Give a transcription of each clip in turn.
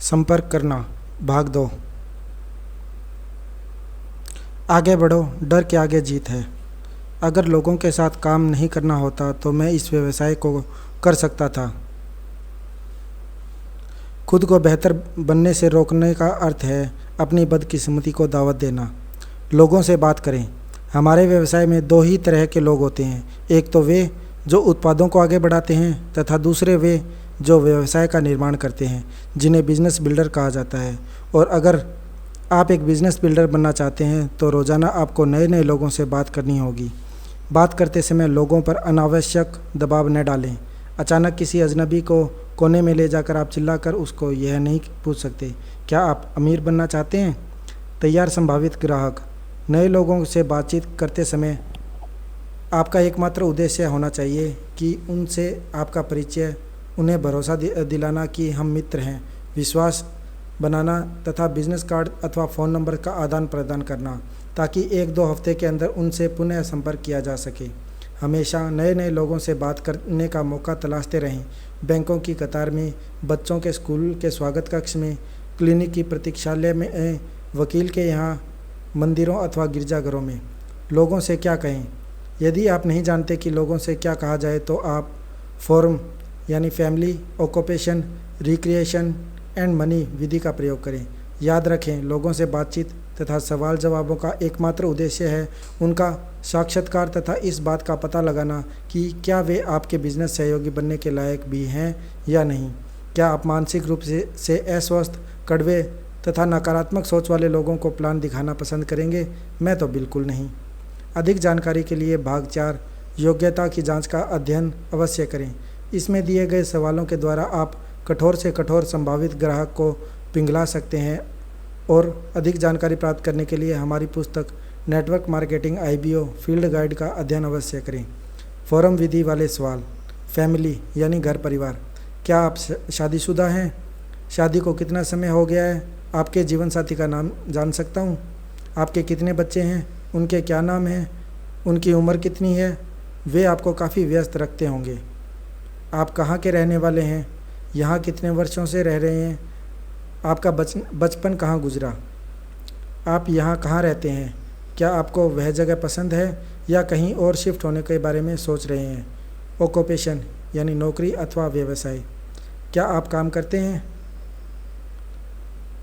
संपर्क करना, भाग 2। आगे बढ़ो, डर के आगे जीत है। अगर लोगों के साथ काम नहीं करना होता तो मैं इस व्यवसाय को कर सकता था। खुद को बेहतर बनने से रोकने का अर्थ है अपनी बदकिस्मती को दावत देना। लोगों से बात करें। हमारे व्यवसाय में दो ही तरह के लोग होते हैं, एक तो वे जो उत्पादों को आगे बढ़ाते हैं तथा दूसरे वे जो व्यवसाय का निर्माण करते हैं, जिन्हें बिजनेस बिल्डर कहा जाता है। और अगर आप एक बिजनेस बिल्डर बनना चाहते हैं तो रोज़ाना आपको नए नए लोगों से बात करनी होगी। बात करते समय लोगों पर अनावश्यक दबाव न डालें। अचानक किसी अजनबी को कोने में ले जाकर आप चिल्लाकर उसको यह नहीं पूछ सकते, क्या आप अमीर बनना चाहते हैं? तैयार संभावित ग्राहक। नए लोगों से बातचीत करते समय आपका एकमात्र उद्देश्य होना चाहिए कि उनसे आपका परिचय, उन्हें भरोसा दिलाना कि हम मित्र हैं, विश्वास बनाना तथा बिजनेस कार्ड अथवा फ़ोन नंबर का आदान प्रदान करना, ताकि 1-2 हफ्ते के अंदर उनसे पुनः संपर्क किया जा सके। हमेशा नए नए लोगों से बात करने का मौका तलाशते रहें। बैंकों की कतार में, बच्चों के स्कूल के स्वागत कक्ष में, क्लिनिक की प्रतीक्षालय में, वकील के यहाँ, मंदिरों अथवा गिरजाघरों में। लोगों से क्या कहें? यदि आप नहीं जानते कि लोगों से क्या कहा जाए तो आप फॉर्म यानी family, occupation, recreation and money विधि का प्रयोग करें। याद रखें, लोगों से बातचीत तथा सवाल जवाबों का एकमात्र उद्देश्य है उनका साक्षात्कार तथा इस बात का पता लगाना कि क्या वे आपके बिजनेस सहयोगी बनने के लायक भी हैं या नहीं। क्या आप मानसिक रूप से अस्वस्थ, कड़वे तथा नकारात्मक सोच वाले लोगों को प्लान दिखाना पसंद करेंगे? मैं तो बिल्कुल नहीं। अधिक जानकारी के लिए भाग 4 योग्यता की जांच का अध्ययन अवश्य करें। इसमें दिए गए सवालों के द्वारा आप कठोर से कठोर संभावित ग्राहक को पिघला सकते हैं। और अधिक जानकारी प्राप्त करने के लिए हमारी पुस्तक network marketing IBO field guide का अध्ययन अवश्य करें। फॉरम विधि वाले सवाल। फैमिली यानी घर परिवार। क्या आप शादीशुदा हैं? शादी को कितना समय हो गया है? आपके जीवन साथी का नाम जान सकता हूँ? आपके कितने बच्चे हैं? उनके क्या नाम हैं? उनकी उम्र कितनी है? वे आपको काफ़ी व्यस्त रखते होंगे। आप कहाँ के रहने वाले हैं? यहाँ कितने वर्षों से रह रहे हैं? आपका बचपन कहाँ गुजरा? आप यहाँ कहाँ रहते हैं? क्या आपको वह जगह पसंद है या कहीं और शिफ्ट होने के बारे में सोच रहे हैं? ऑक्यूपेशन यानी नौकरी अथवा व्यवसाय। क्या आप काम करते हैं?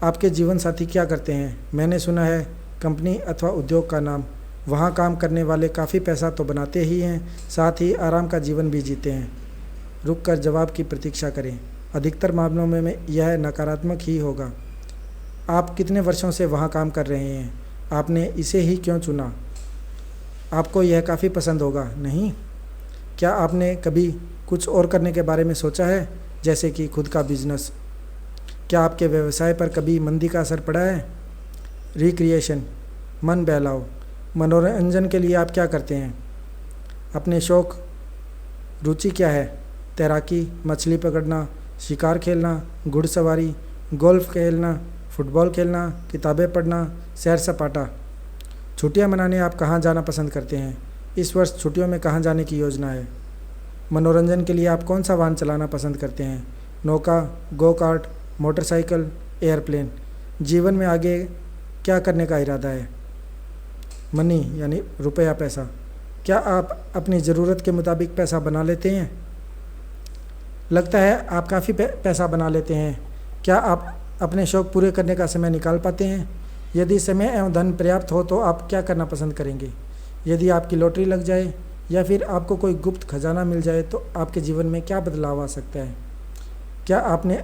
आपके जीवन साथी क्या करते हैं? मैंने सुना है कंपनी अथवा उद्योग का नाम। वहाँ काम करने वाले काफ़ी पैसा तो बनाते ही हैं, साथ ही आराम का जीवन भी जीते हैं। रुक कर जवाब की प्रतीक्षा करें। अधिकतर मामलों में यह नकारात्मक ही होगा। आप कितने वर्षों से वहाँ काम कर रहे हैं? आपने इसे ही क्यों चुना? आपको यह काफ़ी पसंद होगा, नहीं? क्या आपने कभी कुछ और करने के बारे में सोचा है, जैसे कि खुद का बिजनेस? क्या आपके व्यवसाय पर कभी मंदी का असर पड़ा है? रिक्रिएशन, मन बहलाओ। मनोरंजन के लिए आप क्या करते हैं? अपने शौक, रुचि क्या है? तैराकी, मछली पकड़ना, शिकार खेलना, घुड़सवारी, गोल्फ खेलना, फुटबॉल खेलना, किताबें पढ़ना, सैर सपाटा। छुट्टियां मनाने आप कहाँ जाना पसंद करते हैं? इस वर्ष छुट्टियों में कहाँ जाने की योजना है? मनोरंजन के लिए आप कौन सा वाहन चलाना पसंद करते हैं? नौका, गो कार्ट, मोटरसाइकिल, एयरप्लेन। जीवन में आगे क्या करने का इरादा है? मनी यानी रुपया, पैसा। क्या आप अपनी ज़रूरत के मुताबिक पैसा बना लेते हैं? लगता है आप काफ़ी पैसा बना लेते हैं। क्या आप अपने शौक़ पूरे करने का समय निकाल पाते हैं? यदि समय एवं धन पर्याप्त हो तो आप क्या करना पसंद करेंगे? यदि आपकी लॉटरी लग जाए या फिर आपको कोई गुप्त खजाना मिल जाए तो आपके जीवन में क्या बदलाव आ सकता है? क्या आपने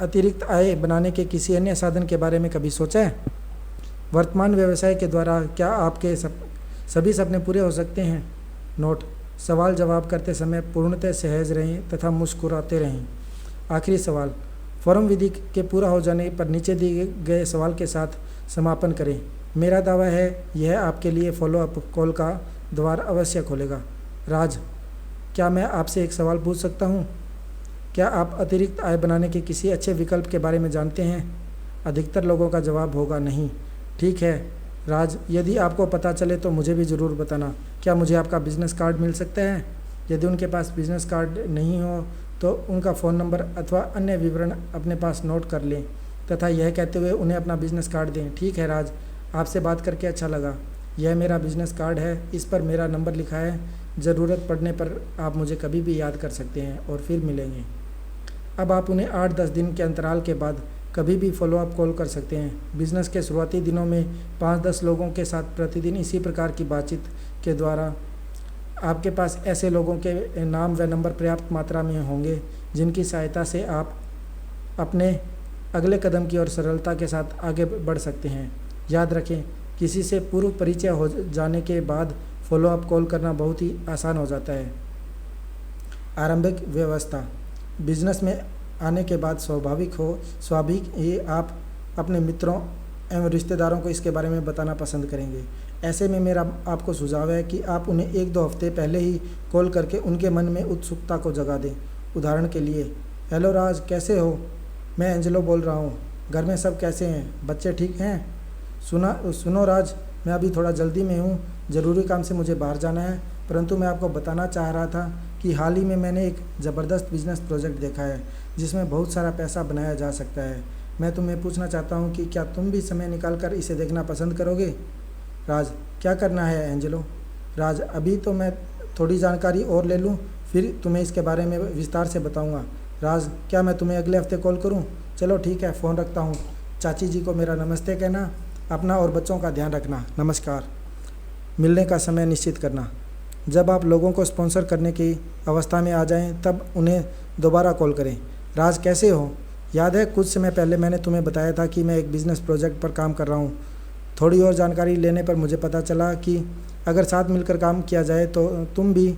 अतिरिक्त आय बनाने के किसी अन्य साधन के बारे में कभी सोचा है? वर्तमान व्यवसाय के द्वारा क्या आपके सभी सपने पूरे हो सकते हैं? नोट: सवाल जवाब करते समय पूर्णतः सहज रहें तथा मुस्कुराते रहें। आखिरी सवाल: फॉर्म विधि के पूरा हो जाने पर नीचे दिए गए सवाल के साथ समापन करें। मेरा दावा है यह आपके लिए फॉलोअप कॉल का द्वार अवश्य खोलेगा। राज: क्या मैं आपसे एक सवाल पूछ सकता हूँ? क्या आप अतिरिक्त आय बनाने के किसी अच्छे विकल्प के बारे में जानते हैं? अधिकतर लोगों का जवाब होगा नहीं। ठीक है राज, यदि आपको पता चले तो मुझे भी ज़रूर बताना। क्या मुझे आपका बिजनेस कार्ड मिल सकता है? यदि उनके पास बिजनेस कार्ड नहीं हो तो उनका फ़ोन नंबर अथवा अन्य विवरण अपने पास नोट कर लें तथा यह कहते हुए उन्हें अपना बिजनेस कार्ड दें। ठीक है राज, आपसे बात करके अच्छा लगा। यह मेरा बिजनेस कार्ड है, इस पर मेरा नंबर लिखा है। ज़रूरत पड़ने पर आप मुझे कभी भी याद कर सकते हैं और फिर मिलेंगे। अब आप उन्हें 8-10 दिन के अंतराल के बाद कभी भी फॉलोअप कॉल कर सकते हैं। बिजनेस के शुरुआती दिनों में 5-10 लोगों के साथ प्रतिदिन इसी प्रकार की बातचीत के द्वारा आपके पास ऐसे लोगों के नाम व नंबर पर्याप्त मात्रा में होंगे जिनकी सहायता से आप अपने अगले कदम की ओर सरलता के साथ आगे बढ़ सकते हैं। याद रखें, किसी से पूर्व परिचय हो जाने के बाद फॉलोअप कॉल करना बहुत ही आसान हो जाता है। आरंभिक व्यवस्था। बिजनेस में आने के बाद स्वाभाविक ही आप अपने मित्रों एवं रिश्तेदारों को इसके बारे में बताना पसंद करेंगे। ऐसे में मेरा आपको सुझाव है कि आप उन्हें 1-2 हफ्ते पहले ही कॉल करके उनके मन में उत्सुकता को जगा दें। उदाहरण के लिए, हेलो राज, कैसे हो? मैं एंजेलो बोल रहा हूँ। घर में सब कैसे हैं? बच्चे ठीक हैं? सुनो राज, मैं अभी थोड़ा जल्दी में हूँ, ज़रूरी काम से मुझे बाहर जाना है, परंतु मैं आपको बताना चाह रहा था कि हाल ही में मैंने एक ज़बरदस्त बिजनेस प्रोजेक्ट देखा है जिसमें बहुत सारा पैसा बनाया जा सकता है। मैं तुम्हें पूछना चाहता हूँ कि क्या तुम भी समय निकालकर इसे देखना पसंद करोगे? राज, क्या करना है एंजेलो? राज, अभी तो मैं थोड़ी जानकारी और ले लूँ, फिर तुम्हें इसके बारे में विस्तार से बताऊँगा। राज, क्या मैं तुम्हें अगले हफ्ते कॉल करूँ? चलो ठीक है, फ़ोन रखता हूँ। चाची जी को मेरा नमस्ते कहना। अपना और बच्चों का ध्यान रखना। नमस्कार। मिलने का समय निश्चित करना। जब आप लोगों को स्पॉन्सर करने की अवस्था में आ जाएं, तब उन्हें दोबारा कॉल करें। राज, कैसे हो? याद है कुछ समय पहले मैंने तुम्हें बताया था कि मैं एक बिज़नेस प्रोजेक्ट पर काम कर रहा हूँ। थोड़ी और जानकारी लेने पर मुझे पता चला कि अगर साथ मिलकर काम किया जाए तो तुम भी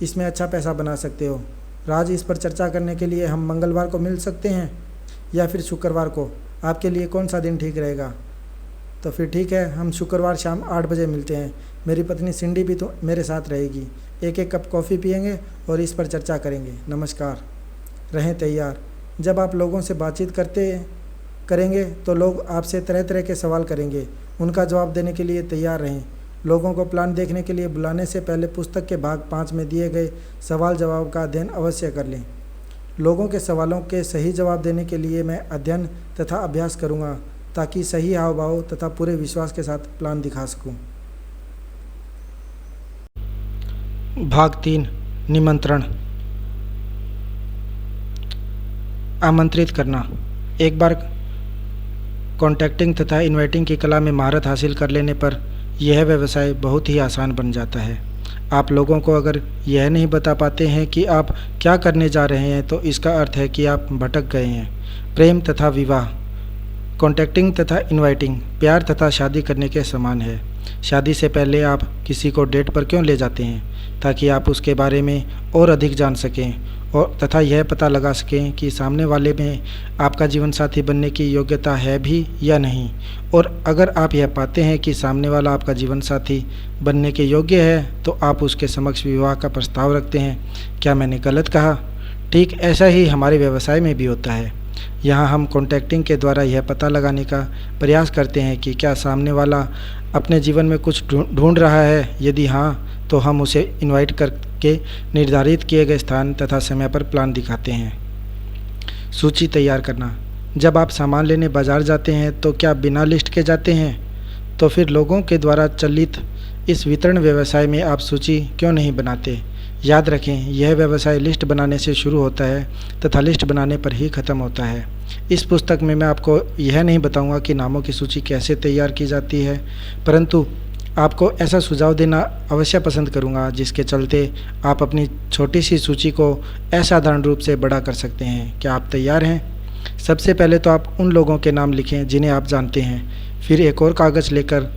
इसमें अच्छा पैसा बना सकते हो। राज, इस पर चर्चा करने के लिए हम मंगलवार को मिल सकते हैं या फिर शुक्रवार को? आपके लिए कौन सा दिन ठीक रहेगा? तो फिर ठीक है, हम शुक्रवार शाम 8 बजे मिलते हैं। मेरी पत्नी सिंडी भी तो मेरे साथ रहेगी। एक कप कॉफ़ी पियेंगे और इस पर चर्चा करेंगे। नमस्कार। रहें तैयार। जब आप लोगों से बातचीत करेंगे तो लोग आपसे तरह तरह के सवाल करेंगे। उनका जवाब देने के लिए तैयार रहें। लोगों को प्लान देखने के लिए बुलाने से पहले पुस्तक के भाग 5 में दिए गए सवाल जवाब का अध्ययन अवश्य कर लें। लोगों के सवालों के सही जवाब देने के लिए मैं अध्ययन तथा अभ्यास करूँगा ताकि सही हाव भाव तथा पूरे विश्वास के साथ प्लान दिखा सकूं। भाग 3, निमंत्रण। आमंत्रित करना। एक बार कॉन्टैक्टिंग तथा इनवाइटिंग की कला में महारत हासिल कर लेने पर यह व्यवसाय बहुत ही आसान बन जाता है। आप लोगों को अगर यह नहीं बता पाते हैं कि आप क्या करने जा रहे हैं तो इसका अर्थ है कि आप भटक गए हैं। प्रेम तथा विवाह। कॉन्टैक्टिंग तथा इनवाइटिंग प्यार तथा शादी करने के समान है। शादी से पहले आप किसी को डेट पर क्यों ले जाते हैं? ताकि आप उसके बारे में और अधिक जान सकें और तथा यह पता लगा सकें कि सामने वाले में आपका जीवन साथी बनने की योग्यता है भी या नहीं। और अगर आप यह पाते हैं कि सामने वाला आपका जीवन साथी बनने के योग्य है तो आप उसके समक्ष विवाह का प्रस्ताव रखते हैं। क्या मैंने गलत कहा? ठीक ऐसा ही हमारे व्यवसाय में भी होता है। यहाँ हम कॉन्टैक्टिंग के द्वारा यह पता लगाने का प्रयास करते हैं कि क्या सामने वाला अपने जीवन में कुछ ढूंढ रहा है। यदि हाँ, तो हम उसे इनवाइट करके निर्धारित किए गए स्थान तथा समय पर प्लान दिखाते हैं। सूची तैयार करना। जब आप सामान लेने बाजार जाते हैं तो क्या बिना लिस्ट के जाते हैं? तो फिर लोगों के द्वारा चलित इस वितरण व्यवसाय में आप सूची क्यों नहीं बनाते? याद रखें, यह व्यवसाय लिस्ट बनाने से शुरू होता है तथा लिस्ट बनाने पर ही ख़त्म होता है। इस पुस्तक में मैं आपको यह नहीं बताऊंगा कि नामों की सूची कैसे तैयार की जाती है, परंतु आपको ऐसा सुझाव देना अवश्य पसंद करूंगा जिसके चलते आप अपनी छोटी सी सूची को असाधारण रूप से बड़ा कर सकते हैं। क्या आप तैयार हैं? सबसे पहले तो आप उन लोगों के नाम लिखें जिन्हें आप जानते हैं। फिर एक और कागज़ लेकर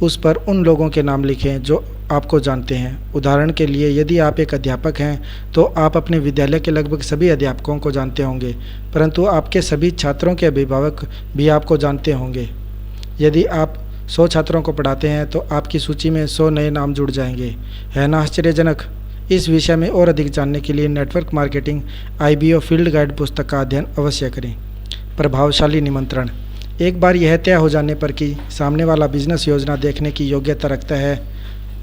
उस पर उन लोगों के नाम लिखें जो आपको जानते हैं। उदाहरण के लिए, यदि आप एक अध्यापक हैं तो आप अपने विद्यालय के लगभग सभी अध्यापकों को जानते होंगे, परंतु आपके सभी छात्रों के अभिभावक भी आपको जानते होंगे। यदि आप 100 छात्रों को पढ़ाते हैं तो आपकी सूची में 100 नए नाम जुड़ जाएंगे। है ना आश्चर्यजनक? इस विषय में और अधिक जानने के लिए network marketing IBO field guide पुस्तक का अध्ययन अवश्य करें। प्रभावशाली निमंत्रण। एक बार यह तय हो जाने पर कि सामने वाला बिजनेस योजना देखने की योग्यता रखता है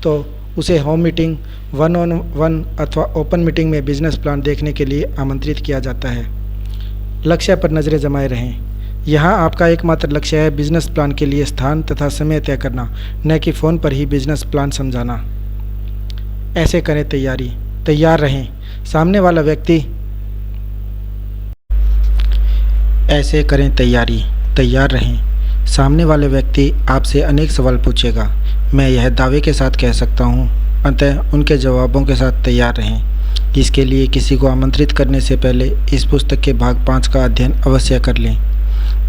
तो उसे home meeting, one on one अथवा ओपन मीटिंग में बिजनेस प्लान देखने के लिए आमंत्रित किया जाता है। लक्ष्य पर नज़रें जमाए रहें। यहाँ आपका एकमात्र लक्ष्य है बिजनेस प्लान के लिए स्थान तथा समय तय करना, न कि फ़ोन पर ही बिजनेस प्लान समझाना। ऐसे करें तैयारी, तैयार रहें। सामने वाला व्यक्ति ऐसे करें तैयारी, तैयार रहें। सामने वाले व्यक्ति आपसे अनेक सवाल पूछेगा। मैं यह दावे के साथ कह सकता हूँ, अतः उनके जवाबों के साथ तैयार रहें। इसके लिए किसी को आमंत्रित करने से पहले इस पुस्तक के भाग 5 का अध्ययन अवश्य कर लें।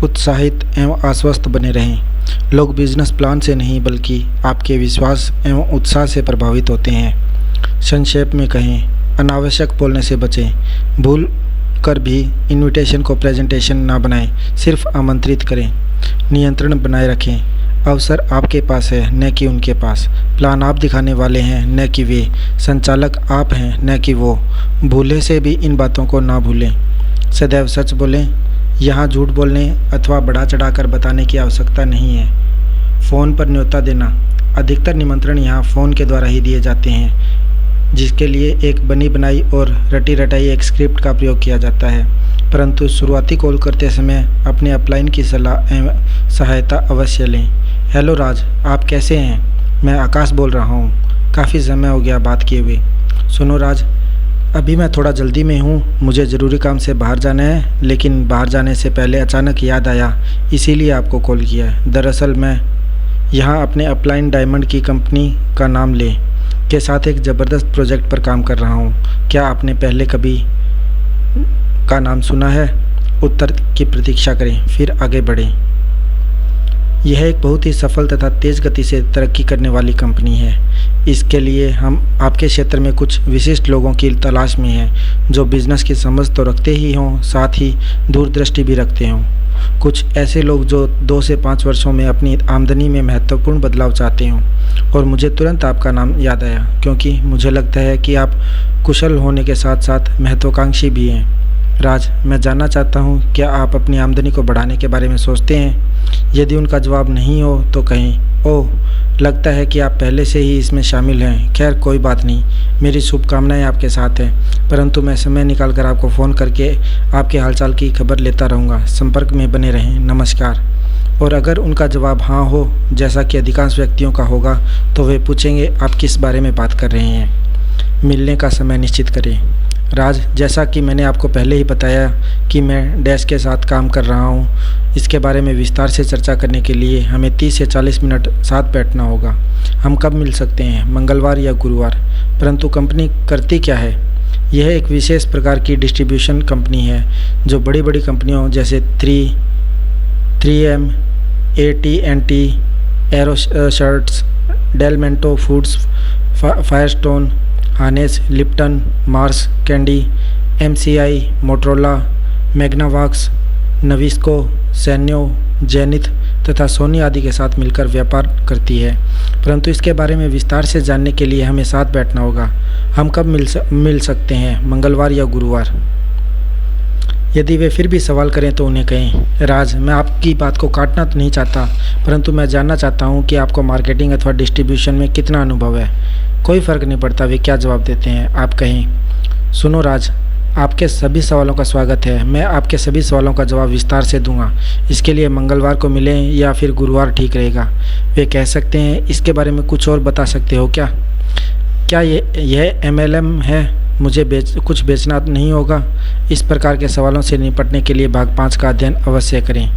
उत्साहित एवं आश्वस्त बने रहें। लोग बिजनेस प्लान से नहीं बल्कि आपके विश्वास एवं उत्साह से प्रभावित होते हैं। संक्षेप में कहें, अनावश्यक बोलने से बचें। भूल कर भी इनविटेशन को प्रेजेंटेशन ना बनाएं, सिर्फ आमंत्रित करें। नियंत्रण बनाए रखें। अवसर आपके पास है, न कि उनके पास। प्लान आप दिखाने वाले हैं, न कि वे। संचालक आप हैं, न कि वो। भूले से भी इन बातों को ना भूलें। सदैव सच बोलें। यहाँ झूठ बोलने अथवा बढ़ा चढ़ाकर बताने की आवश्यकता नहीं है। फ़ोन पर न्योता देना। अधिकतर निमंत्रण यहाँ फ़ोन के द्वारा ही दिए जाते हैं, जिसके लिए एक बनी बनाई और रटी रटाई एक स्क्रिप्ट का प्रयोग किया जाता है। परंतु शुरुआती कॉल करते समय अपने अपलाइन की सलाह एवं सहायता अवश्य लें। हेलो राज, आप कैसे हैं? मैं आकाश बोल रहा हूँ। काफ़ी समय हो गया बात किए हुए। सुनो राज, अभी मैं थोड़ा जल्दी में हूँ, मुझे ज़रूरी काम से बाहर जाना है, लेकिन बाहर जाने से पहले अचानक याद आया, इसीलिए आपको कॉल किया है। दरअसल मैं यहाँ अपने अपलाइन डायमंड की कंपनी का नाम लें के साथ एक ज़बरदस्त प्रोजेक्ट पर काम कर रहा हूँ। क्या आपने पहले कभी का नाम सुना है? उत्तर की प्रतीक्षा करें, फिर आगे बढ़ें। यह एक बहुत ही सफल तथा तेज़ गति से तरक्की करने वाली कंपनी है। इसके लिए हम आपके क्षेत्र में कुछ विशिष्ट लोगों की तलाश में हैं, जो बिजनेस की समझ तो रखते ही हों, साथ ही दूरदृष्टि भी रखते हों। कुछ ऐसे लोग जो 2 से 5 वर्षों में अपनी आमदनी में महत्वपूर्ण बदलाव चाहते हों। और मुझे तुरंत आपका नाम याद आया, क्योंकि मुझे लगता है कि आप कुशल होने के साथ साथ महत्वाकांक्षी भी हैं। राज, मैं जानना चाहता हूँ, क्या आप अपनी आमदनी को बढ़ाने के बारे में सोचते हैं? यदि उनका जवाब नहीं हो तो कहें, ओह, लगता है कि आप पहले से ही इसमें शामिल हैं। खैर, कोई बात नहीं, मेरी शुभकामनाएं आपके साथ हैं। परंतु मैं समय निकालकर आपको फ़ोन करके आपके हालचाल की खबर लेता रहूँगा। संपर्क में बने रहें। नमस्कार। और अगर उनका जवाब हाँ हो, जैसा कि अधिकांश व्यक्तियों का होगा, तो वे पूछेंगे आप किस बारे में बात कर रहे हैं। मिलने का समय निश्चित करें। राज, जैसा कि मैंने आपको पहले ही बताया कि मैं डैश के साथ काम कर रहा हूँ, इसके बारे में विस्तार से चर्चा करने के लिए हमें 30 से 40 मिनट साथ बैठना होगा। हम कब मिल सकते हैं? मंगलवार या गुरुवार? परंतु कंपनी करती क्या है? यह एक विशेष प्रकार की डिस्ट्रीब्यूशन कंपनी है, जो बड़ी बड़ी कंपनियों जैसे 3M, AT&T, Arrow shirts, Del Monte foods, Firestone, Hanes, Lipton, Mars candy, MCI, Motorola, Magnavox, Nabisco, Sanyo, Zenith तथा सोनी आदि के साथ मिलकर व्यापार करती है। परंतु इसके बारे में विस्तार से जानने के लिए हमें साथ बैठना होगा। हम कब मिल सकते हैं? मंगलवार या गुरुवार? यदि वे फिर भी सवाल करें तो उन्हें कहें, राज, मैं आपकी बात को काटना तो नहीं चाहता, परंतु मैं जानना चाहता हूं कि आपको मार्केटिंग अथवा डिस्ट्रीब्यूशन में कितना अनुभव है। कोई फ़र्क नहीं पड़ता वे क्या जवाब देते हैं। आप कहें, सुनो राज, आपके सभी सवालों का स्वागत है। मैं आपके सभी सवालों का जवाब विस्तार से दूंगा। इसके लिए मंगलवार को मिलें या फिर गुरुवार ठीक रहेगा। वे कह सकते हैं, इसके बारे में कुछ और बता सकते हो क्या? क्या यह MLM है? मुझे कुछ बेचना नहीं होगा? इस प्रकार के सवालों से निपटने के लिए भाग 5 का अध्ययन अवश्य करें।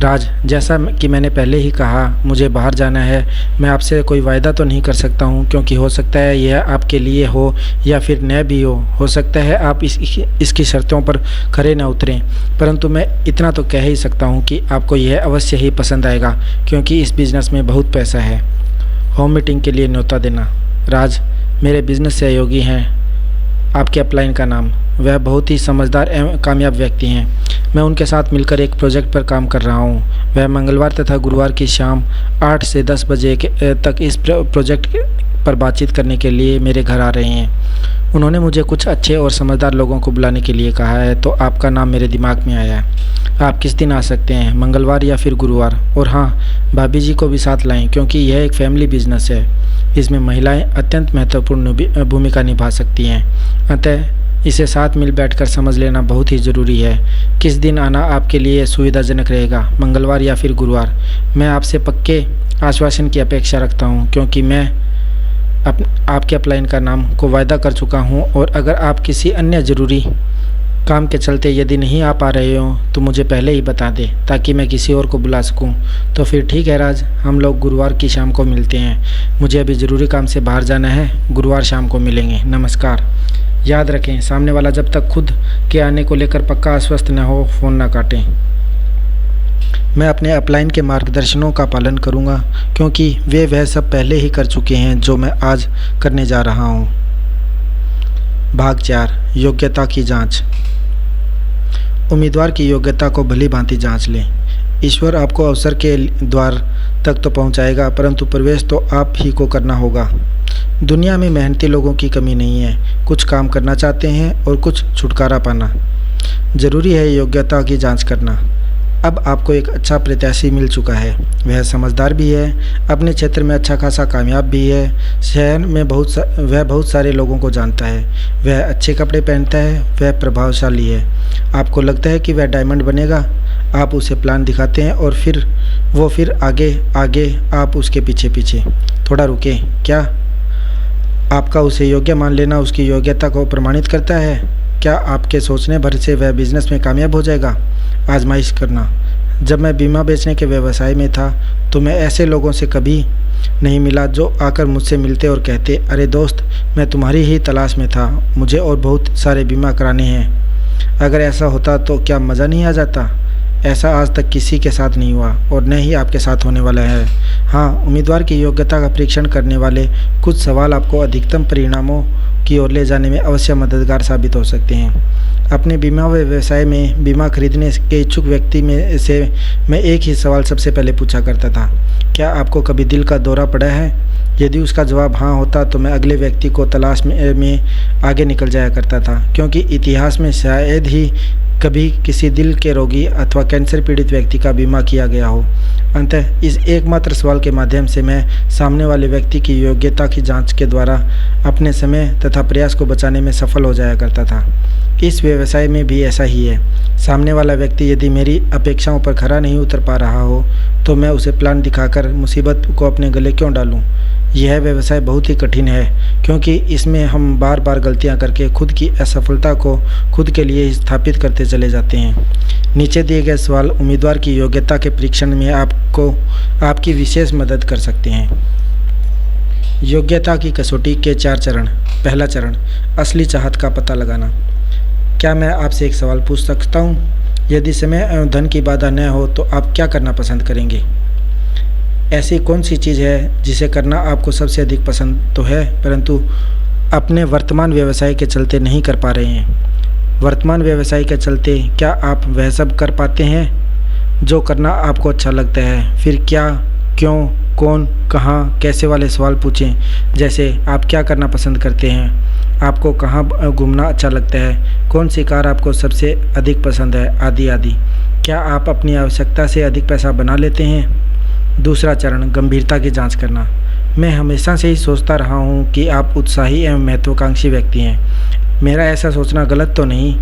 राज, जैसा कि मैंने पहले ही कहा, मुझे बाहर जाना है। मैं आपसे कोई वायदा तो नहीं कर सकता हूँ, क्योंकि हो सकता है यह आपके लिए हो या फिर न भी हो सकता है आप इसकी शर्तों पर खरे न उतरें। परंतु मैं इतना तो कह ही सकता हूँ कि आपको यह अवश्य ही पसंद आएगा, क्योंकि इस बिज़नेस में बहुत पैसा है। होम मीटिंग के लिए न्योता देना। राज, मेरे बिजनेस सहयोगी हैं आपके अपलाइन का नाम। वह बहुत ही समझदार एवं कामयाब व्यक्ति हैं। मैं उनके साथ मिलकर एक प्रोजेक्ट पर काम कर रहा हूँ। वह मंगलवार तथा गुरुवार की शाम 8 से 10 बजे तक इस प्रोजेक्ट पर बातचीत करने के लिए मेरे घर आ रहे हैं। उन्होंने मुझे कुछ अच्छे और समझदार लोगों को बुलाने के लिए कहा है, तो आपका नाम मेरे दिमाग में आया है। आप किस दिन आ सकते हैं, मंगलवार या फिर गुरुवार? और हाँ, भाभी जी को भी साथ लाएं, क्योंकि यह एक फैमिली बिजनेस है। इसमें महिलाएं अत्यंत महत्वपूर्ण भूमिका निभा सकती हैं, अतः इसे साथ मिल बैठकर समझ लेना बहुत ही ज़रूरी है। किस दिन आना आपके लिए सुविधाजनक रहेगा, मंगलवार या फिर गुरुवार? मैं आपसे पक्के आश्वासन की अपेक्षा रखता हूँ, क्योंकि मैं आपके अपलाइन का नाम को वायदा कर चुका हूँ, और अगर आप किसी अन्य ज़रूरी काम के चलते यदि नहीं आ पा रहे हो तो मुझे पहले ही बता दें, ताकि मैं किसी और को बुला सकूं। तो फिर ठीक है राज, हम लोग गुरुवार की शाम को मिलते हैं। मुझे अभी ज़रूरी काम से बाहर जाना है, गुरुवार शाम को मिलेंगे, नमस्कार। याद रखें, सामने वाला जब तक खुद के आने को लेकर पक्का आश्वस्त न हो, फ़ोन न काटें। मैं अपने अपलाइन के मार्गदर्शनों का पालन करूंगा, क्योंकि वे वह सब पहले ही कर चुके हैं जो मैं आज करने जा रहा हूं। भाग 4, योग्यता की जांच। उम्मीदवार की योग्यता को भली भांति जांच लें। ईश्वर आपको अवसर के द्वार तक तो पहुंचाएगा, परंतु प्रवेश तो आप ही को करना होगा। दुनिया में मेहनती लोगों की कमी नहीं है, कुछ काम करना चाहते हैं और कुछ छुटकारा पाना। जरूरी है योग्यता की जांच करना। अब आपको एक अच्छा प्रत्याशी मिल चुका है, वह समझदार भी है, अपने क्षेत्र में अच्छा खासा कामयाब भी है, शहर में वह बहुत सारे लोगों को जानता है, वह अच्छे कपड़े पहनता है, वह प्रभावशाली है। आपको लगता है कि वह डायमंड बनेगा, आप उसे प्लान दिखाते हैं और फिर आगे आगे आप उसके पीछे पीछे। थोड़ा रुके, क्या आपका उसे योग्य मान लेना उसकी योग्यता को प्रमाणित करता है? क्या आपके सोचने भर से वह बिजनेस में कामयाब हो जाएगा? आजमाइश करना। जब मैं बीमा बेचने के व्यवसाय में था तो मैं ऐसे लोगों से कभी नहीं मिला जो आकर मुझसे मिलते और कहते, अरे दोस्त, मैं तुम्हारी ही तलाश में था, मुझे और बहुत सारे बीमा कराने हैं। अगर ऐसा होता तो क्या मज़ा नहीं आ जाता? ऐसा आज तक किसी के साथ नहीं हुआ और न ही आपके साथ होने वाला है। हाँ, उम्मीदवार की योग्यता का परीक्षण करने वाले कुछ सवाल आपको अधिकतम परिणामों की ओर ले जाने में अवश्य मददगार साबित हो सकते हैं। अपने बीमा व्यवसाय में बीमा खरीदने के इच्छुक व्यक्ति में से मैं एक ही सवाल सबसे पहले पूछा करता था, क्या आपको कभी दिल का दौरा पड़ा है? यदि उसका जवाब हाँ होता तो मैं अगले व्यक्ति को तलाश में आगे निकल जाया करता था, क्योंकि इतिहास में शायद ही कभी किसी दिल के रोगी अथवा कैंसर पीड़ित व्यक्ति का बीमा किया गया हो। अतः इस एकमात्र सवाल के माध्यम से मैं सामने वाले व्यक्ति की योग्यता की जांच के द्वारा अपने समय तथा प्रयास को बचाने में सफल हो जाया करता था। इस व्यवसाय में भी ऐसा ही है। सामने वाला व्यक्ति यदि मेरी अपेक्षाओं पर खरा नहीं उतर पा रहा हो तो मैं उसे प्लान दिखाकर मुसीबत को अपने गले क्यों डालूं? यह व्यवसाय बहुत ही कठिन है, क्योंकि इसमें हम बार बार गलतियां करके खुद की असफलता को खुद के लिए स्थापित करते चले जाते हैं। नीचे दिए गए सवाल उम्मीदवार की योग्यता के परीक्षण में आपकी विशेष मदद कर सकते हैं। योग्यता की कसौटी के 4 चरण। पहला चरण, असली चाहत का पता लगाना। क्या मैं आपसे एक सवाल पूछ सकता हूँ? यदि समय एवं धन की बाधा न हो तो आप क्या करना पसंद करेंगे? ऐसी कौन सी चीज़ है जिसे करना आपको सबसे अधिक पसंद तो है, परंतु अपने वर्तमान व्यवसाय के चलते नहीं कर पा रहे हैं? वर्तमान व्यवसाय के चलते क्या आप वह सब कर पाते हैं जो करना आपको अच्छा लगता है? फिर क्या, क्यों, कौन, कहाँ, कैसे वाले सवाल पूछें, जैसे आप क्या करना पसंद करते हैं, आपको कहाँ घूमना अच्छा लगता है, कौन सी कार आपको सबसे अधिक पसंद है, आदि आदि। क्या आप अपनी आवश्यकता से अधिक पैसा बना लेते हैं? दूसरा चरण, गंभीरता की जांच करना। मैं हमेशा से ही सोचता रहा हूँ कि आप उत्साही एवं महत्वाकांक्षी व्यक्ति हैं। मेरा ऐसा सोचना गलत तो नहीं?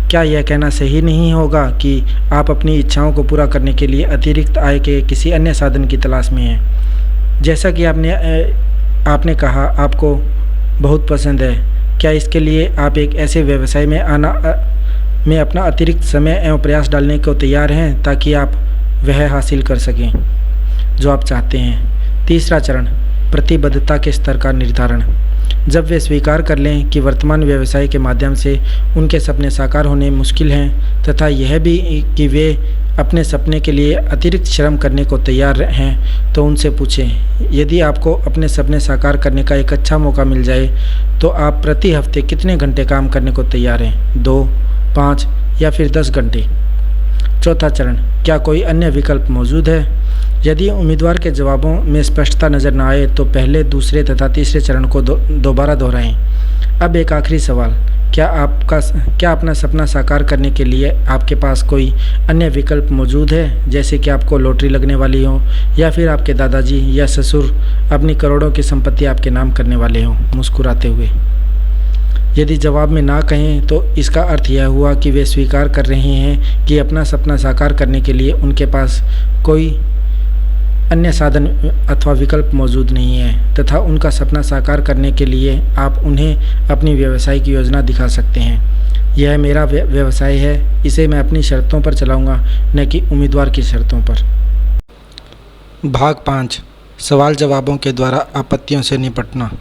क्या यह कहना सही नहीं होगा कि आप अपनी इच्छाओं को पूरा करने के लिए अतिरिक्त आय के किसी अन्य साधन की तलाश में हैं? जैसा कि आपने कहा आपको बहुत पसंद है, क्या इसके लिए आप एक ऐसे व्यवसाय में अपना अतिरिक्त समय एवं प्रयास डालने को तैयार हैं ताकि आप वह हासिल कर सकें जो आप चाहते हैं? तीसरा चरण, प्रतिबद्धता के स्तर का निर्धारण। जब वे स्वीकार कर लें कि वर्तमान व्यवसाय के माध्यम से उनके सपने साकार होने मुश्किल हैं तथा यह भी कि वे अपने सपने के लिए अतिरिक्त श्रम करने को तैयार हैं, तो उनसे पूछें, यदि आपको अपने सपने साकार करने का एक अच्छा मौका मिल जाए तो आप प्रति हफ्ते कितने घंटे काम करने को तैयार हैं? 2, 5 या फिर 10 घंटे? चौथा चरण, क्या कोई अन्य विकल्प मौजूद है? यदि उम्मीदवार के जवाबों में स्पष्टता नज़र न आए तो पहले, दूसरे तथा तीसरे चरण को दोबारा दोहराएं। अब एक आखिरी सवाल, क्या अपना सपना साकार करने के लिए आपके पास कोई अन्य विकल्प मौजूद है, जैसे कि आपको लॉटरी लगने वाली हो या फिर आपके दादाजी या ससुर अपनी करोड़ों की संपत्ति आपके नाम करने वाले हों? मुस्कुराते हुए यदि जवाब में ना कहें तो इसका अर्थ यह हुआ कि वे स्वीकार कर रहे हैं कि अपना सपना साकार करने के लिए उनके पास कोई अन्य साधन अथवा विकल्प मौजूद नहीं है तथा उनका सपना साकार करने के लिए आप उन्हें अपनी व्यवसायिक योजना दिखा सकते हैं। यह मेरा व्यवसाय है, इसे मैं अपनी शर्तों पर चलाऊंगा, न कि उम्मीदवार की शर्तों पर। भाग 5, सवाल जवाबों के द्वारा आपत्तियों से निपटना।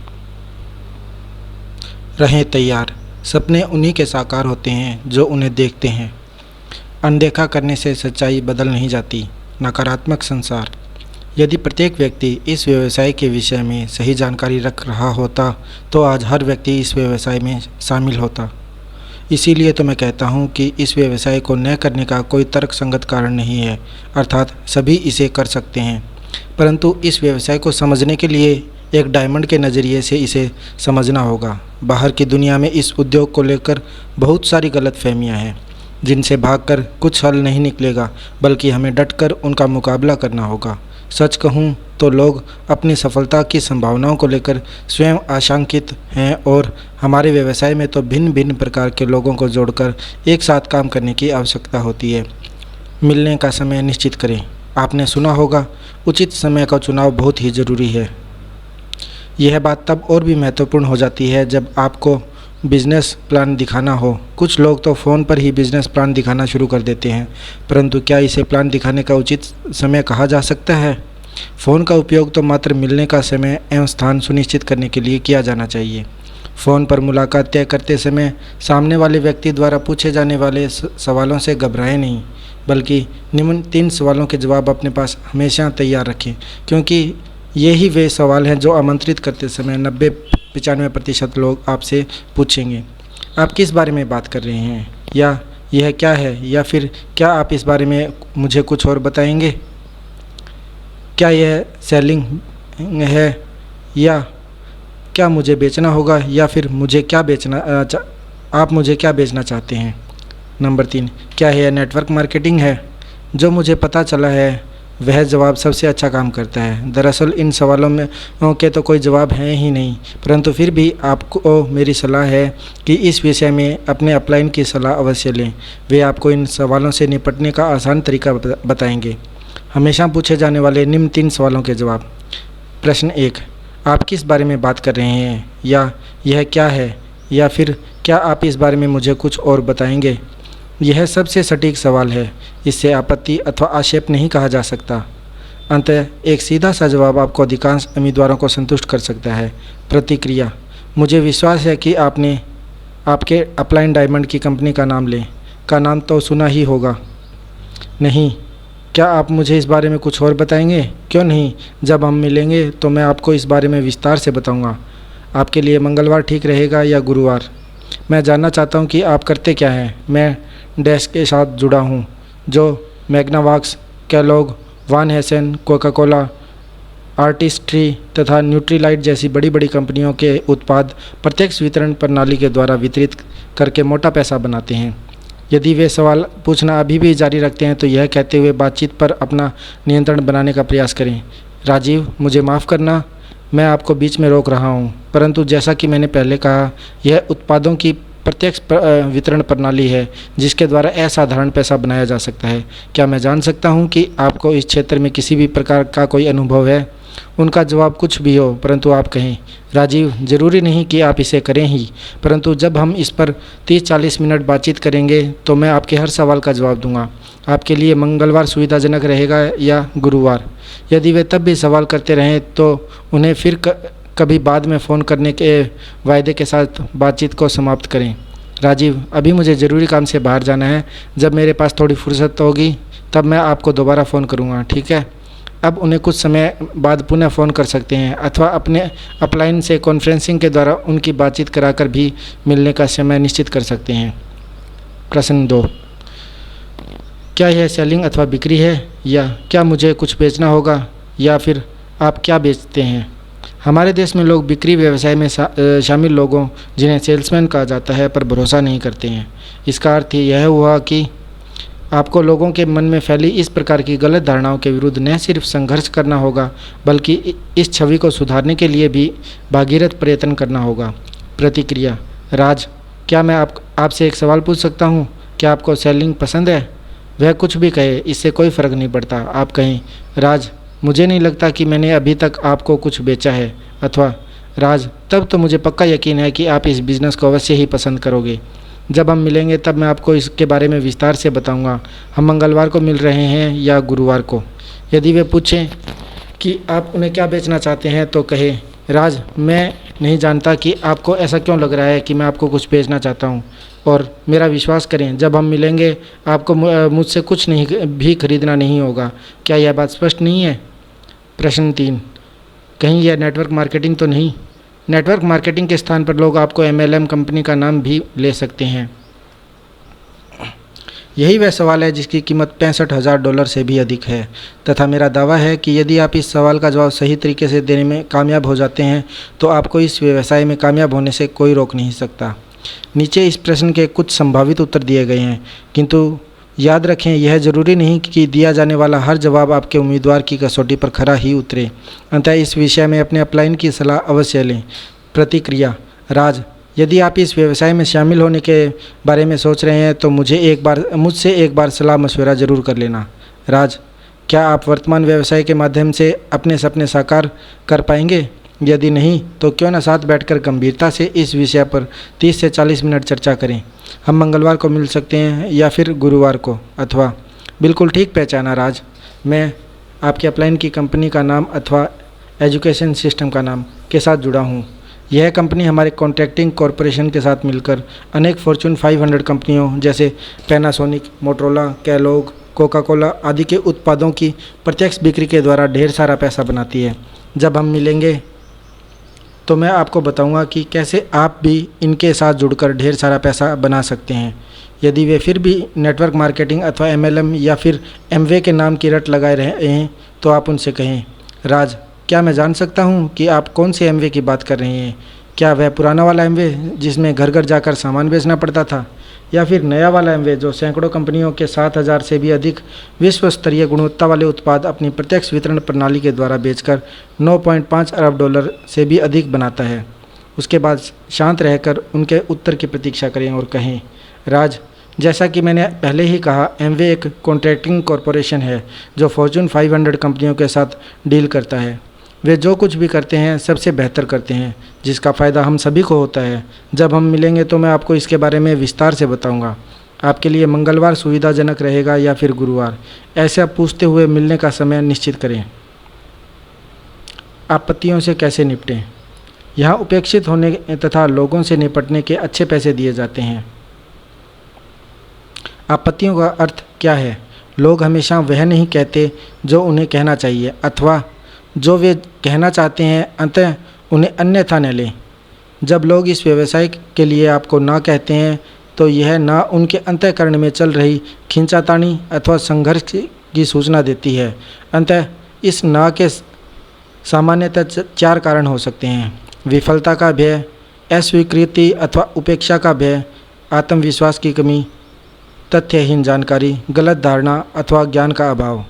रहें तैयार, सपने उन्हीं के साकार होते हैं जो उन्हें देखते हैं। अनदेखा करने से सच्चाई बदल नहीं जाती। नकारात्मक संसार। यदि प्रत्येक व्यक्ति इस व्यवसाय के विषय में सही जानकारी रख रहा होता तो आज हर व्यक्ति इस व्यवसाय में शामिल होता। इसीलिए तो मैं कहता हूँ कि इस व्यवसाय को न करने का कोई तर्कसंगत कारण नहीं है, अर्थात सभी इसे कर सकते हैं, परंतु इस व्यवसाय को समझने के लिए एक डायमंड के नज़रिए से इसे समझना होगा। बाहर की दुनिया में इस उद्योग को लेकर बहुत सारी गलतफहमियाँ हैं, जिनसे भागकर कुछ हल नहीं निकलेगा, बल्कि हमें डटकर उनका मुकाबला करना होगा। सच कहूँ तो लोग अपनी सफलता की संभावनाओं को लेकर स्वयं आशंकित हैं और हमारे व्यवसाय में तो भिन्न भिन्न प्रकार के लोगों को जोड़कर एक साथ काम करने की आवश्यकता होती है। मिलने का समय निश्चित करें। आपने सुना होगा, उचित समय का चुनाव बहुत ही ज़रूरी है। यह बात तब और भी महत्वपूर्ण हो जाती है जब आपको बिजनेस प्लान दिखाना हो। कुछ लोग तो फ़ोन पर ही बिजनेस प्लान दिखाना शुरू कर देते हैं, परंतु क्या इसे प्लान दिखाने का उचित समय कहा जा सकता है? फ़ोन का उपयोग तो मात्र मिलने का समय एवं स्थान सुनिश्चित करने के लिए किया जाना चाहिए। फ़ोन पर मुलाकात तय करते समय सामने वाले व्यक्ति द्वारा पूछे जाने वाले सवालों से घबराएं नहीं, बल्कि निम्न 3 सवालों के जवाब अपने पास हमेशा तैयार रखें, क्योंकि यही वे सवाल हैं जो आमंत्रित करते समय 90-95% लोग आपसे पूछेंगे। आप किस बारे में बात कर रहे हैं, या यह क्या है, या फिर क्या आप इस बारे में मुझे कुछ और बताएंगे? क्या यह सेलिंग है, या क्या मुझे बेचना होगा, या फिर मुझे क्या आप मुझे क्या बेचना चाहते हैं? नंबर 3, क्या यह नेटवर्क मार्केटिंग है? जो मुझे पता चला है वह जवाब सबसे अच्छा काम करता है। दरअसल इन सवालों में के तो कोई जवाब है ही नहीं, परंतु फिर भी आपको मेरी सलाह है कि इस विषय में अपने अपलाइन की सलाह अवश्य लें। वे आपको इन सवालों से निपटने का आसान तरीका बताएंगे। हमेशा पूछे जाने वाले निम्न 3 सवालों के जवाब। प्रश्न 1, आप किस बारे में बात कर रहे हैं, या यह क्या है, या फिर क्या आप इस बारे में मुझे कुछ और बताएंगे? यह सबसे सटीक सवाल है, इससे आपत्ति अथवा आक्षेप नहीं कहा जा सकता। अंततः एक सीधा सा जवाब आपको अधिकांश उम्मीदवारों को संतुष्ट कर सकता है। प्रतिक्रिया। मुझे विश्वास है कि आपने आपके अपलाइन डायमंड की कंपनी का नाम तो सुना ही होगा। नहीं, क्या आप मुझे इस बारे में कुछ और बताएंगे? क्यों नहीं, जब हम मिलेंगे तो मैं आपको इस बारे में विस्तार से बताऊंगा। आपके लिए मंगलवार ठीक रहेगा या गुरुवार? मैं जानना चाहता हूं कि आप करते क्या हैं। मैं डेस्क के साथ जुड़ा हूं, जो मैग्नावाक्स, कैलॉग, वान हेसन, कोका कोला, आर्टिस्ट्री तथा न्यूट्रीलाइट जैसी बड़ी बड़ी कंपनियों के उत्पाद प्रत्यक्ष वितरण प्रणाली के द्वारा वितरित करके मोटा पैसा बनाते हैं। यदि वे सवाल पूछना अभी भी जारी रखते हैं तो यह कहते हुए बातचीत पर अपना नियंत्रण बनाने का प्रयास करें। राजीव, मुझे माफ़ करना, मैं आपको बीच में रोक रहा हूं, परंतु जैसा कि मैंने पहले कहा, यह उत्पादों की प्रत्यक्ष वितरण प्रणाली है जिसके द्वारा असाधारण पैसा बनाया जा सकता है। क्या मैं जान सकता हूं कि आपको इस क्षेत्र में किसी भी प्रकार का कोई अनुभव है? उनका जवाब कुछ भी हो, परंतु आप कहें, राजीव, ज़रूरी नहीं कि आप इसे करें ही, परंतु जब हम इस पर 30-40 मिनट बातचीत करेंगे तो मैं आपके हर सवाल का जवाब दूंगा। आपके लिए मंगलवार सुविधाजनक रहेगा या गुरुवार? यदि वे तब भी सवाल करते रहें तो उन्हें फिर कभी बाद में फ़ोन करने के वायदे के साथ बातचीत को समाप्त करें। राजीव, अभी मुझे ज़रूरी काम से बाहर जाना है, जब मेरे पास थोड़ी फुर्सत होगी तब मैं आपको दोबारा फ़ोन करूँगा, ठीक है? अब उन्हें कुछ समय बाद पुनः फ़ोन कर सकते हैं अथवा अपने अपलाइन से कॉन्फ्रेंसिंग के द्वारा उनकी बातचीत कराकर भी मिलने का समय निश्चित कर सकते हैं। प्रश्न 2, क्या यह सेलिंग अथवा बिक्री है, या क्या मुझे कुछ बेचना होगा, या फिर आप क्या बेचते हैं? हमारे देश में लोग बिक्री व्यवसाय में शामिल लोगों, जिन्हें सेल्समैन कहा जाता है, पर भरोसा नहीं करते हैं। इसका अर्थ यह हुआ कि आपको लोगों के मन में फैली इस प्रकार की गलत धारणाओं के विरुद्ध न सिर्फ संघर्ष करना होगा, बल्कि इस छवि को सुधारने के लिए भी भागीरथ प्रयत्न करना होगा। प्रतिक्रिया: राज, क्या मैं आपसे एक सवाल पूछ सकता हूँ? क्या आपको सेलिंग पसंद है? वह कुछ भी कहे, इससे कोई फ़र्क नहीं पड़ता। आप कहें, राज, मुझे नहीं लगता कि मैंने अभी तक आपको कुछ बेचा है। अथवा, राज, तब तो मुझे पक्का यकीन है कि आप इस बिज़नेस को अवश्य ही पसंद करोगे। जब हम मिलेंगे तब मैं आपको इसके बारे में विस्तार से बताऊंगा। हम मंगलवार को मिल रहे हैं या गुरुवार को? यदि वे पूछें कि आप उन्हें क्या बेचना चाहते हैं, तो कहे, राज, मैं नहीं जानता कि आपको ऐसा क्यों लग रहा है कि मैं आपको कुछ बेचना चाहता हूँ, और मेरा विश्वास करें, जब हम मिलेंगे आपको मुझसे कुछ नहीं भी खरीदना नहीं होगा। क्या यह बात स्पष्ट नहीं है? प्रश्न 3: कहीं यह नेटवर्क मार्केटिंग तो नहीं? नेटवर्क मार्केटिंग के स्थान पर लोग आपको MLM कंपनी का नाम भी ले सकते हैं। यही वह सवाल है जिसकी कीमत $65,000 से भी अधिक है, तथा मेरा दावा है कि यदि आप इस सवाल का जवाब सही तरीके से देने में कामयाब हो जाते हैं तो आपको इस व्यवसाय में कामयाब होने से कोई रोक नहीं सकता। नीचे इस प्रश्न के कुछ संभावित उत्तर दिए गए हैं, किंतु याद रखें, यह जरूरी नहीं कि दिया जाने वाला हर जवाब आपके उम्मीदवार की कसौटी पर खरा ही उतरे। अतः इस विषय में अपने अपलाइन की सलाह अवश्य लें। प्रतिक्रिया: राज, यदि आप इस व्यवसाय में शामिल होने के बारे में सोच रहे हैं तो मुझसे एक बार सलाह मशवरा ज़रूर कर लेना। राज, क्या आप वर्तमान व्यवसाय के माध्यम से अपने सपने साकार कर पाएंगे? यदि नहीं, तो क्यों न साथ बैठकर गंभीरता से इस विषय पर 30 से 40 मिनट चर्चा करें। हम मंगलवार को मिल सकते हैं या फिर गुरुवार को। अथवा, बिल्कुल ठीक पहचाना राज, मैं आपके अपलाइन की कंपनी का नाम अथवा एजुकेशन सिस्टम का नाम के साथ जुड़ा हूँ। यह कंपनी हमारे कॉन्ट्रैक्टिंग कॉरपोरेशन के साथ मिलकर अनेक फॉर्च्यून 500 कंपनियों जैसे पैनासोनिक, मोटरोला, कैलोग, कोका कोला आदि के उत्पादों की प्रत्यक्ष बिक्री के द्वारा ढेर सारा पैसा बनाती है। जब हम मिलेंगे तो मैं आपको बताऊंगा कि कैसे आप भी इनके साथ जुड़कर ढेर सारा पैसा बना सकते हैं। यदि वे फिर भी नेटवर्क मार्केटिंग अथवा MLM या फिर MWay के नाम की रट लगाए रहे हैं तो आप उनसे कहें, राज, क्या मैं जान सकता हूं कि आप कौन से MWay की बात कर रहे हैं? क्या वह पुराना वाला MWay जिसमें घर घर जाकर सामान बेचना पड़ता था, या फिर नया वाला MWay जो सैकड़ों कंपनियों के 7,000 से भी अधिक विश्व स्तरीय गुणवत्ता वाले उत्पाद अपनी प्रत्यक्ष वितरण प्रणाली के द्वारा बेचकर $9.5 अरब से भी अधिक बनाता है? उसके बाद शांत रहकर उनके उत्तर की प्रतीक्षा करें और कहें, राज, जैसा कि मैंने पहले ही कहा, MWay एक कॉन्ट्रैक्टिंग कॉरपोरेशन है जो फॉर्च्यून 500 कंपनियों के साथ डील करता है। वे जो कुछ भी करते हैं सबसे बेहतर करते हैं, जिसका फ़ायदा हम सभी को होता है। जब हम मिलेंगे तो मैं आपको इसके बारे में विस्तार से बताऊंगा। आपके लिए मंगलवार सुविधाजनक रहेगा या फिर गुरुवार? ऐसा पूछते हुए मिलने का समय निश्चित करें। आपत्तियों से कैसे निपटें? यहाँ उपेक्षित होने तथा लोगों से निपटने के अच्छे पैसे दिए जाते हैं। आपत्तियों का अर्थ क्या है? लोग हमेशा वह नहीं कहते जो उन्हें कहना चाहिए, अथवा जो वे कहना चाहते हैं अतः उन्हें अन्यथा न लें। जब लोग इस व्यवसाय के लिए आपको ना कहते हैं तो यह ना उनके अंतःकरण में चल रही खींचातानी अथवा संघर्ष की सूचना देती है। अतः इस ना के सामान्यतः 4 कारण हो सकते हैं: विफलता का भय, अस्वीकृति अथवा उपेक्षा का भय, आत्मविश्वास की कमी, तथ्यहीन जानकारी, गलत धारणा अथवा ज्ञान का अभाव।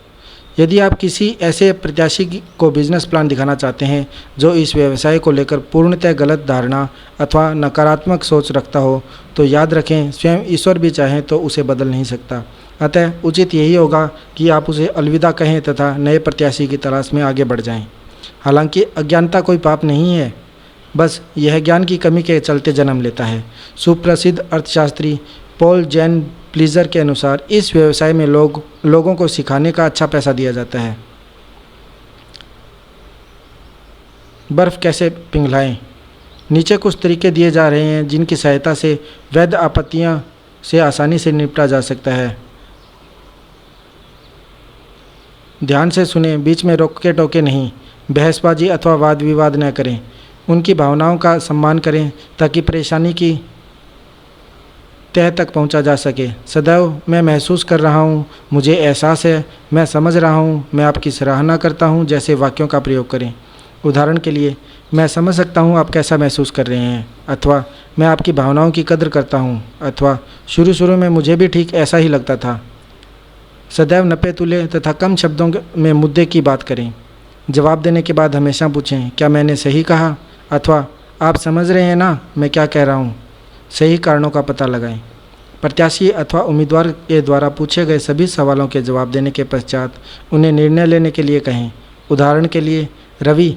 यदि आप किसी ऐसे प्रत्याशी को बिजनेस प्लान दिखाना चाहते हैं जो इस व्यवसाय को लेकर पूर्णतः गलत धारणा अथवा नकारात्मक सोच रखता हो, तो याद रखें, स्वयं ईश्वर भी चाहें तो उसे बदल नहीं सकता। अतः उचित यही होगा कि आप उसे अलविदा कहें तथा नए प्रत्याशी की तलाश में आगे बढ़ जाएं। हालांकि अज्ञानता कोई पाप नहीं है, बस यह ज्ञान की कमी के चलते जन्म लेता है। सुप्रसिद्ध अर्थशास्त्री पॉल जैन प्लीजर के अनुसार इस व्यवसाय में लोगों को सिखाने का अच्छा पैसा दिया जाता है। बर्फ़ कैसे पिघलाएं? नीचे कुछ तरीके दिए जा रहे हैं जिनकी सहायता से वैध आपत्तियां से आसानी से निपटा जा सकता है। ध्यान से सुने, बीच में रोके टोके नहीं, बहसबाजी अथवा वाद विवाद न करें। उनकी भावनाओं का सम्मान करें ताकि परेशानी की तह तक पहुंचा जा सके। सदैव मैं महसूस कर रहा हूं, मुझे एहसास है, मैं समझ रहा हूं, मैं आपकी सराहना करता हूं जैसे वाक्यों का प्रयोग करें। उदाहरण के लिए, मैं समझ सकता हूँ आप कैसा महसूस कर रहे हैं, अथवा मैं आपकी भावनाओं की कद्र करता हूँ, अथवा शुरू में मुझे भी ठीक ऐसा ही लगता था। सदैव नपे तुले तथा कम शब्दों में मुद्दे की बात करें। जवाब देने के बाद हमेशा पूछें, क्या मैंने सही कहा, अथवा आप समझ रहे हैं ना मैं क्या कह रहा हूँ। सही कारणों का पता लगाएं। प्रत्याशी अथवा उम्मीदवार के द्वारा पूछे गए सभी सवालों के जवाब देने के पश्चात उन्हें निर्णय लेने के लिए कहें। उदाहरण के लिए, रवि,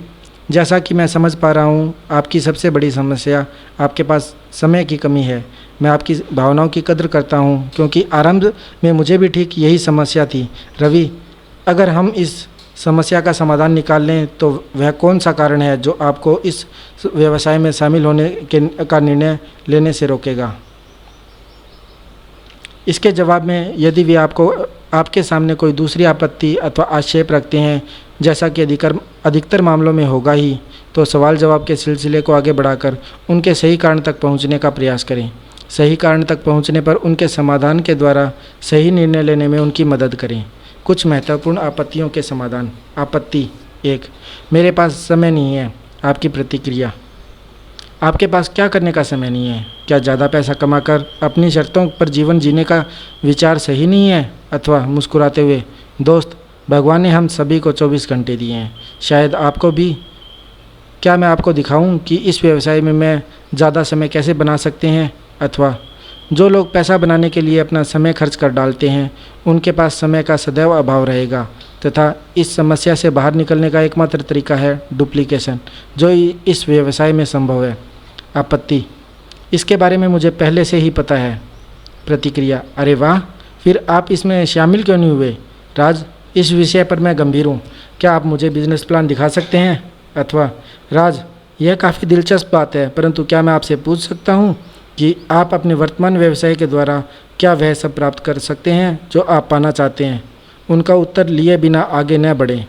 जैसा कि मैं समझ पा रहा हूँ आपकी सबसे बड़ी समस्या आपके पास समय की कमी है। मैं आपकी भावनाओं की कद्र करता हूँ क्योंकि आरंभ में मुझे भी ठीक यही समस्या थी। रवि, अगर हम इस समस्या का समाधान निकाल लें तो वह कौन सा कारण है जो आपको इस व्यवसाय में शामिल होने का निर्णय लेने से रोकेगा। इसके जवाब में यदि वे आपके सामने कोई दूसरी आपत्ति अथवा आक्षेप रखते हैं, जैसा कि अधिकतर मामलों में होगा ही, तो सवाल जवाब के सिलसिले को आगे बढ़ाकर उनके सही कारण तक पहुंचने का प्रयास करें। सही कारण तक पहुंचने पर उनके समाधान के द्वारा सही निर्णय लेने में उनकी मदद करें। कुछ महत्वपूर्ण आपत्तियों के समाधान। आपत्ति 1, मेरे पास समय नहीं है। आपकी प्रतिक्रिया, आपके पास क्या करने का समय नहीं है? क्या ज़्यादा पैसा कमाकर अपनी शर्तों पर जीवन जीने का विचार सही नहीं है? अथवा मुस्कुराते हुए, दोस्त, भगवान ने हम सभी को 24 घंटे दिए हैं, शायद आपको भी। क्या मैं आपको दिखाऊं कि इस व्यवसाय में मैं ज़्यादा समय कैसे बना सकते हैं? अथवा जो लोग पैसा बनाने के लिए अपना समय खर्च कर डालते हैं उनके पास समय का सदैव अभाव रहेगा तथा इस समस्या से बाहर निकलने का एकमात्र तरीका है डुप्लीकेशन, जो इस व्यवसाय में संभव है। आपत्ति, इसके बारे में मुझे पहले से ही पता है। प्रतिक्रिया, अरे वाह, फिर आप इसमें शामिल क्यों नहीं हुए? राज, इस विषय पर मैं गंभीर हूँ, क्या आप मुझे बिजनेस प्लान दिखा सकते हैं? अथवा राज, यह काफ़ी दिलचस्प बात है, परंतु क्या मैं आपसे पूछ सकता हूँ कि आप अपने वर्तमान व्यवसाय के द्वारा क्या वह सब प्राप्त कर सकते हैं जो आप पाना चाहते हैं? उनका उत्तर लिए बिना आगे न बढ़ें।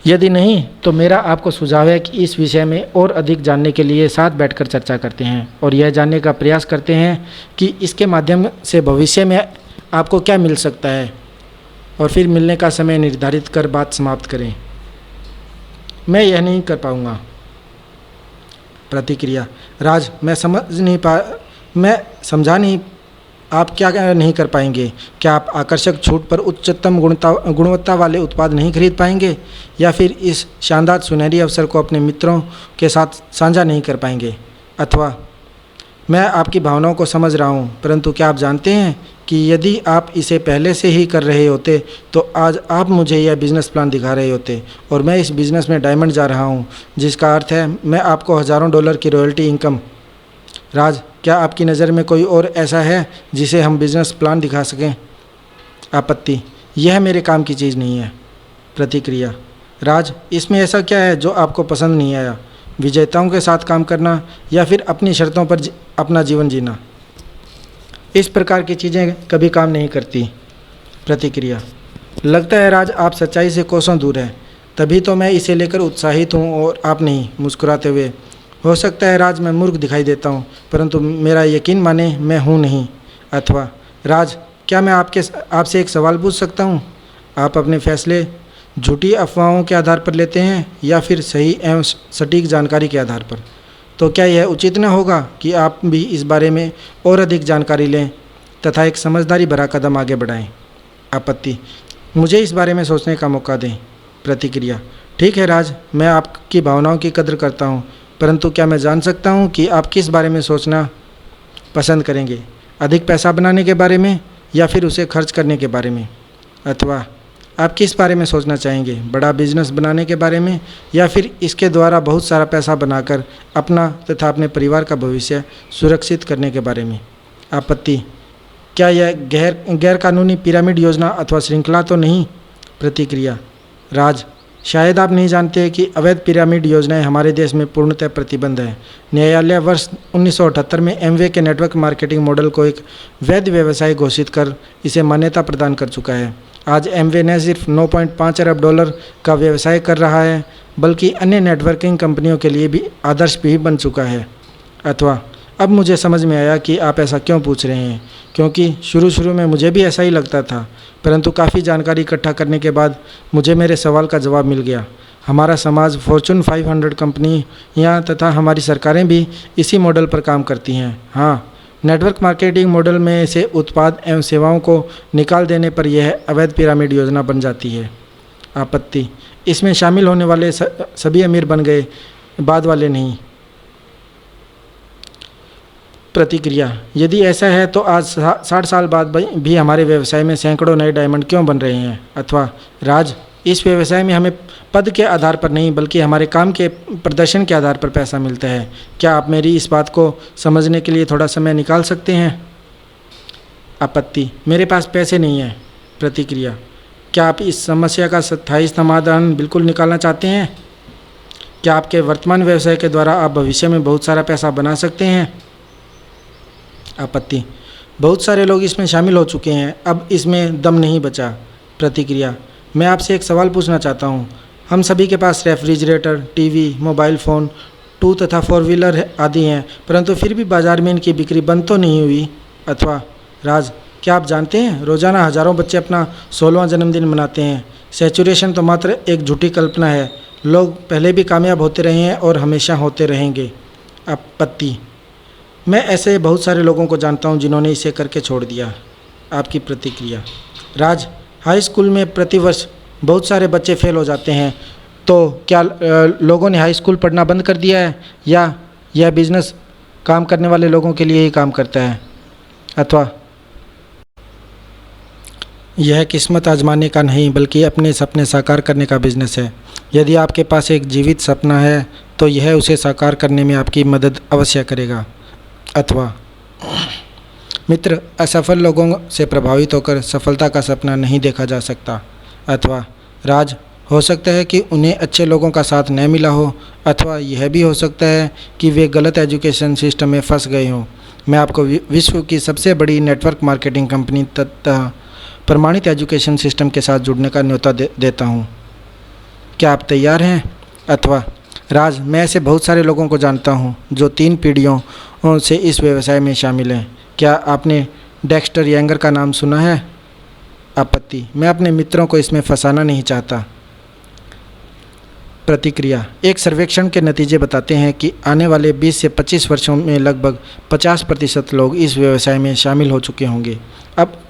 यदि नहीं तो मेरा आपको सुझाव है कि इस विषय में और अधिक जानने के लिए साथ बैठकर चर्चा करते हैं और यह जानने का प्रयास करते हैं कि इसके माध्यम से भविष्य में आपको क्या मिल सकता है, और फिर मिलने का समय निर्धारित कर बात समाप्त करें। मैं यह नहीं कर पाऊँगा। प्रतिक्रिया, राज, मैं समझा नहीं, आप क्या नहीं कर पाएंगे? क्या आप आकर्षक छूट पर उच्चतम गुणवत्ता वाले उत्पाद नहीं खरीद पाएंगे, या फिर इस शानदार सुनहरी अवसर को अपने मित्रों के साथ साझा नहीं कर पाएंगे? अथवा मैं आपकी भावनाओं को समझ रहा हूँ, परंतु क्या आप जानते हैं कि यदि आप इसे पहले से ही कर रहे होते तो आज आप मुझे यह बिज़नेस प्लान दिखा रहे होते और मैं इस बिज़नेस में डायमंड जा रहा हूँ, जिसका अर्थ है मैं आपको हज़ारों डॉलर की रॉयल्टी इनकम। राज, क्या आपकी नज़र में कोई और ऐसा है जिसे हम बिज़नेस प्लान दिखा सकें? आपत्ति, यह मेरे काम की चीज़ नहीं है। प्रतिक्रिया, राज, इसमें ऐसा क्या है जो आपको पसंद नहीं आया? विजेताओं के साथ काम करना या फिर अपनी शर्तों पर अपना जीवन जीना? इस प्रकार की चीज़ें कभी काम नहीं करती। प्रतिक्रिया, लगता है राज आप सच्चाई से कोसों दूर हैं, तभी तो मैं इसे लेकर उत्साहित हूँ और आप नहीं। मुस्कुराते हुए, हो सकता है राज मैं मूर्ख दिखाई देता हूँ, परंतु मेरा यकीन माने मैं हूँ नहीं। अथवा राज, क्या मैं आपसे एक सवाल पूछ सकता हूँ? आप अपने फैसले झूठी अफवाहों के आधार पर लेते हैं या फिर सही एवं सटीक जानकारी के आधार पर? तो क्या यह उचित न होगा कि आप भी इस बारे में और अधिक जानकारी लें तथा एक समझदारी भरा कदम आगे बढ़ाएं? आपत्ति, मुझे इस बारे में सोचने का मौका दें। प्रतिक्रिया, ठीक है राज, मैं आपकी भावनाओं की कद्र करता हूँ, परंतु क्या मैं जान सकता हूँ कि आप किस बारे में सोचना पसंद करेंगे? अधिक पैसा बनाने के बारे में या फिर उसे खर्च करने के बारे में? अथवा आप किस बारे में सोचना चाहेंगे? बड़ा बिजनेस बनाने के बारे में या फिर इसके द्वारा बहुत सारा पैसा बनाकर अपना तथा अपने परिवार का भविष्य सुरक्षित करने के बारे में? आपत्ति, क्या यह गैर कानूनी पिरामिड योजना अथवा श्रृंखला तो नहीं? प्रतिक्रिया, राज, शायद आप नहीं जानते कि अवैध पिरामिड योजनाएं हमारे देश में पूर्णतः प्रतिबंध है। न्यायालय वर्ष 1978 में एमवे के नेटवर्क मार्केटिंग मॉडल को एक वैध व्यवसाय घोषित कर इसे मान्यता प्रदान कर चुका है। आज एमवे न सिर्फ 9.5 अरब डॉलर का व्यवसाय कर रहा है, बल्कि अन्य नेटवर्किंग कंपनियों के लिए भी आदर्श भी बन चुका है। अथवा अब मुझे समझ में आया कि आप ऐसा क्यों पूछ रहे हैं, क्योंकि शुरू में मुझे भी ऐसा ही लगता था, परंतु काफ़ी जानकारी इकट्ठा करने के बाद मुझे मेरे सवाल का जवाब मिल गया। हमारा समाज, फॉर्चून 500 कंपनियां तथा हमारी सरकारें भी इसी मॉडल पर काम करती हैं। हाँ, नेटवर्क मार्केटिंग मॉडल में से उत्पाद एवं सेवाओं को निकाल देने पर यह अवैध पिरामिड योजना बन जाती है। आपत्ति, इसमें शामिल होने वाले सभी अमीर बन गए, बाद वाले नहीं। प्रतिक्रिया, यदि ऐसा है तो आज 60 साल बाद भी हमारे व्यवसाय में सैकड़ों नए डायमंड क्यों बन रहे हैं? अथवा राज, इस व्यवसाय में हमें पद के आधार पर नहीं बल्कि हमारे काम के प्रदर्शन के आधार पर पैसा मिलता है। क्या आप मेरी इस बात को समझने के लिए थोड़ा समय निकाल सकते हैं? आपत्ति, मेरे पास पैसे नहीं है। प्रतिक्रिया, क्या आप इस समस्या का स्थायी समाधान बिल्कुल निकालना चाहते हैं? क्या आपके वर्तमान व्यवसाय के द्वारा आप भविष्य में बहुत सारा पैसा बना सकते हैं? आपत्ति, बहुत सारे लोग इसमें शामिल हो चुके हैं, अब इसमें दम नहीं बचा। प्रतिक्रिया, मैं आपसे एक सवाल पूछना चाहता हूँ। हम सभी के पास रेफ्रिजरेटर, टीवी, मोबाइल फ़ोन, 2 तथा 4 व्हीलर आदि हैं, परंतु फिर भी बाज़ार में इनकी बिक्री बंद तो नहीं हुई। अथवा राज, क्या आप जानते हैं रोज़ाना हज़ारों बच्चे अपना 16वां जन्मदिन मनाते हैं। सैचुरेशन तो मात्र एक झूठी कल्पना है। लोग पहले भी कामयाब होते रहे हैं और हमेशा होते रहेंगे। आपत्ति, मैं ऐसे बहुत सारे लोगों को जानता हूं जिन्होंने इसे करके छोड़ दिया। आपकी प्रतिक्रिया, राज, हाई स्कूल में प्रतिवर्ष बहुत सारे बच्चे फेल हो जाते हैं, तो क्या लोगों ने हाई स्कूल पढ़ना बंद कर दिया है, या यह बिजनेस काम करने वाले लोगों के लिए ही काम करता है? अथवा यह किस्मत आजमाने का नहीं बल्कि अपने सपने साकार करने का बिजनेस है। यदि आपके पास एक जीवित सपना है तो यह उसे साकार करने में आपकी मदद अवश्य करेगा। अथवा मित्र, असफल लोगों से प्रभावित होकर सफलता का सपना नहीं देखा जा सकता। अथवा राज, हो सकता है कि उन्हें अच्छे लोगों का साथ न मिला हो, अथवा यह भी हो सकता है कि वे गलत एजुकेशन सिस्टम में फंस गए हों। मैं आपको विश्व की सबसे बड़ी नेटवर्क मार्केटिंग कंपनी तथा प्रमाणित एजुकेशन सिस्टम के साथ जुड़ने का न्योता देता हूँ। क्या आप तैयार हैं? अथवा राज, मैं ऐसे बहुत सारे लोगों को जानता हूँ जो 3 पीढ़ियों से इस व्यवसाय में शामिल हैं। क्या आपने डेक्स्टर यंगर का नाम सुना है? आपत्ति, मैं अपने मित्रों को इसमें फंसाना नहीं चाहता। प्रतिक्रिया, एक सर्वेक्षण के नतीजे बताते हैं कि आने वाले 20 से 25 वर्षों में लगभग 50% लोग इस व्यवसाय में शामिल हो चुके होंगे। अब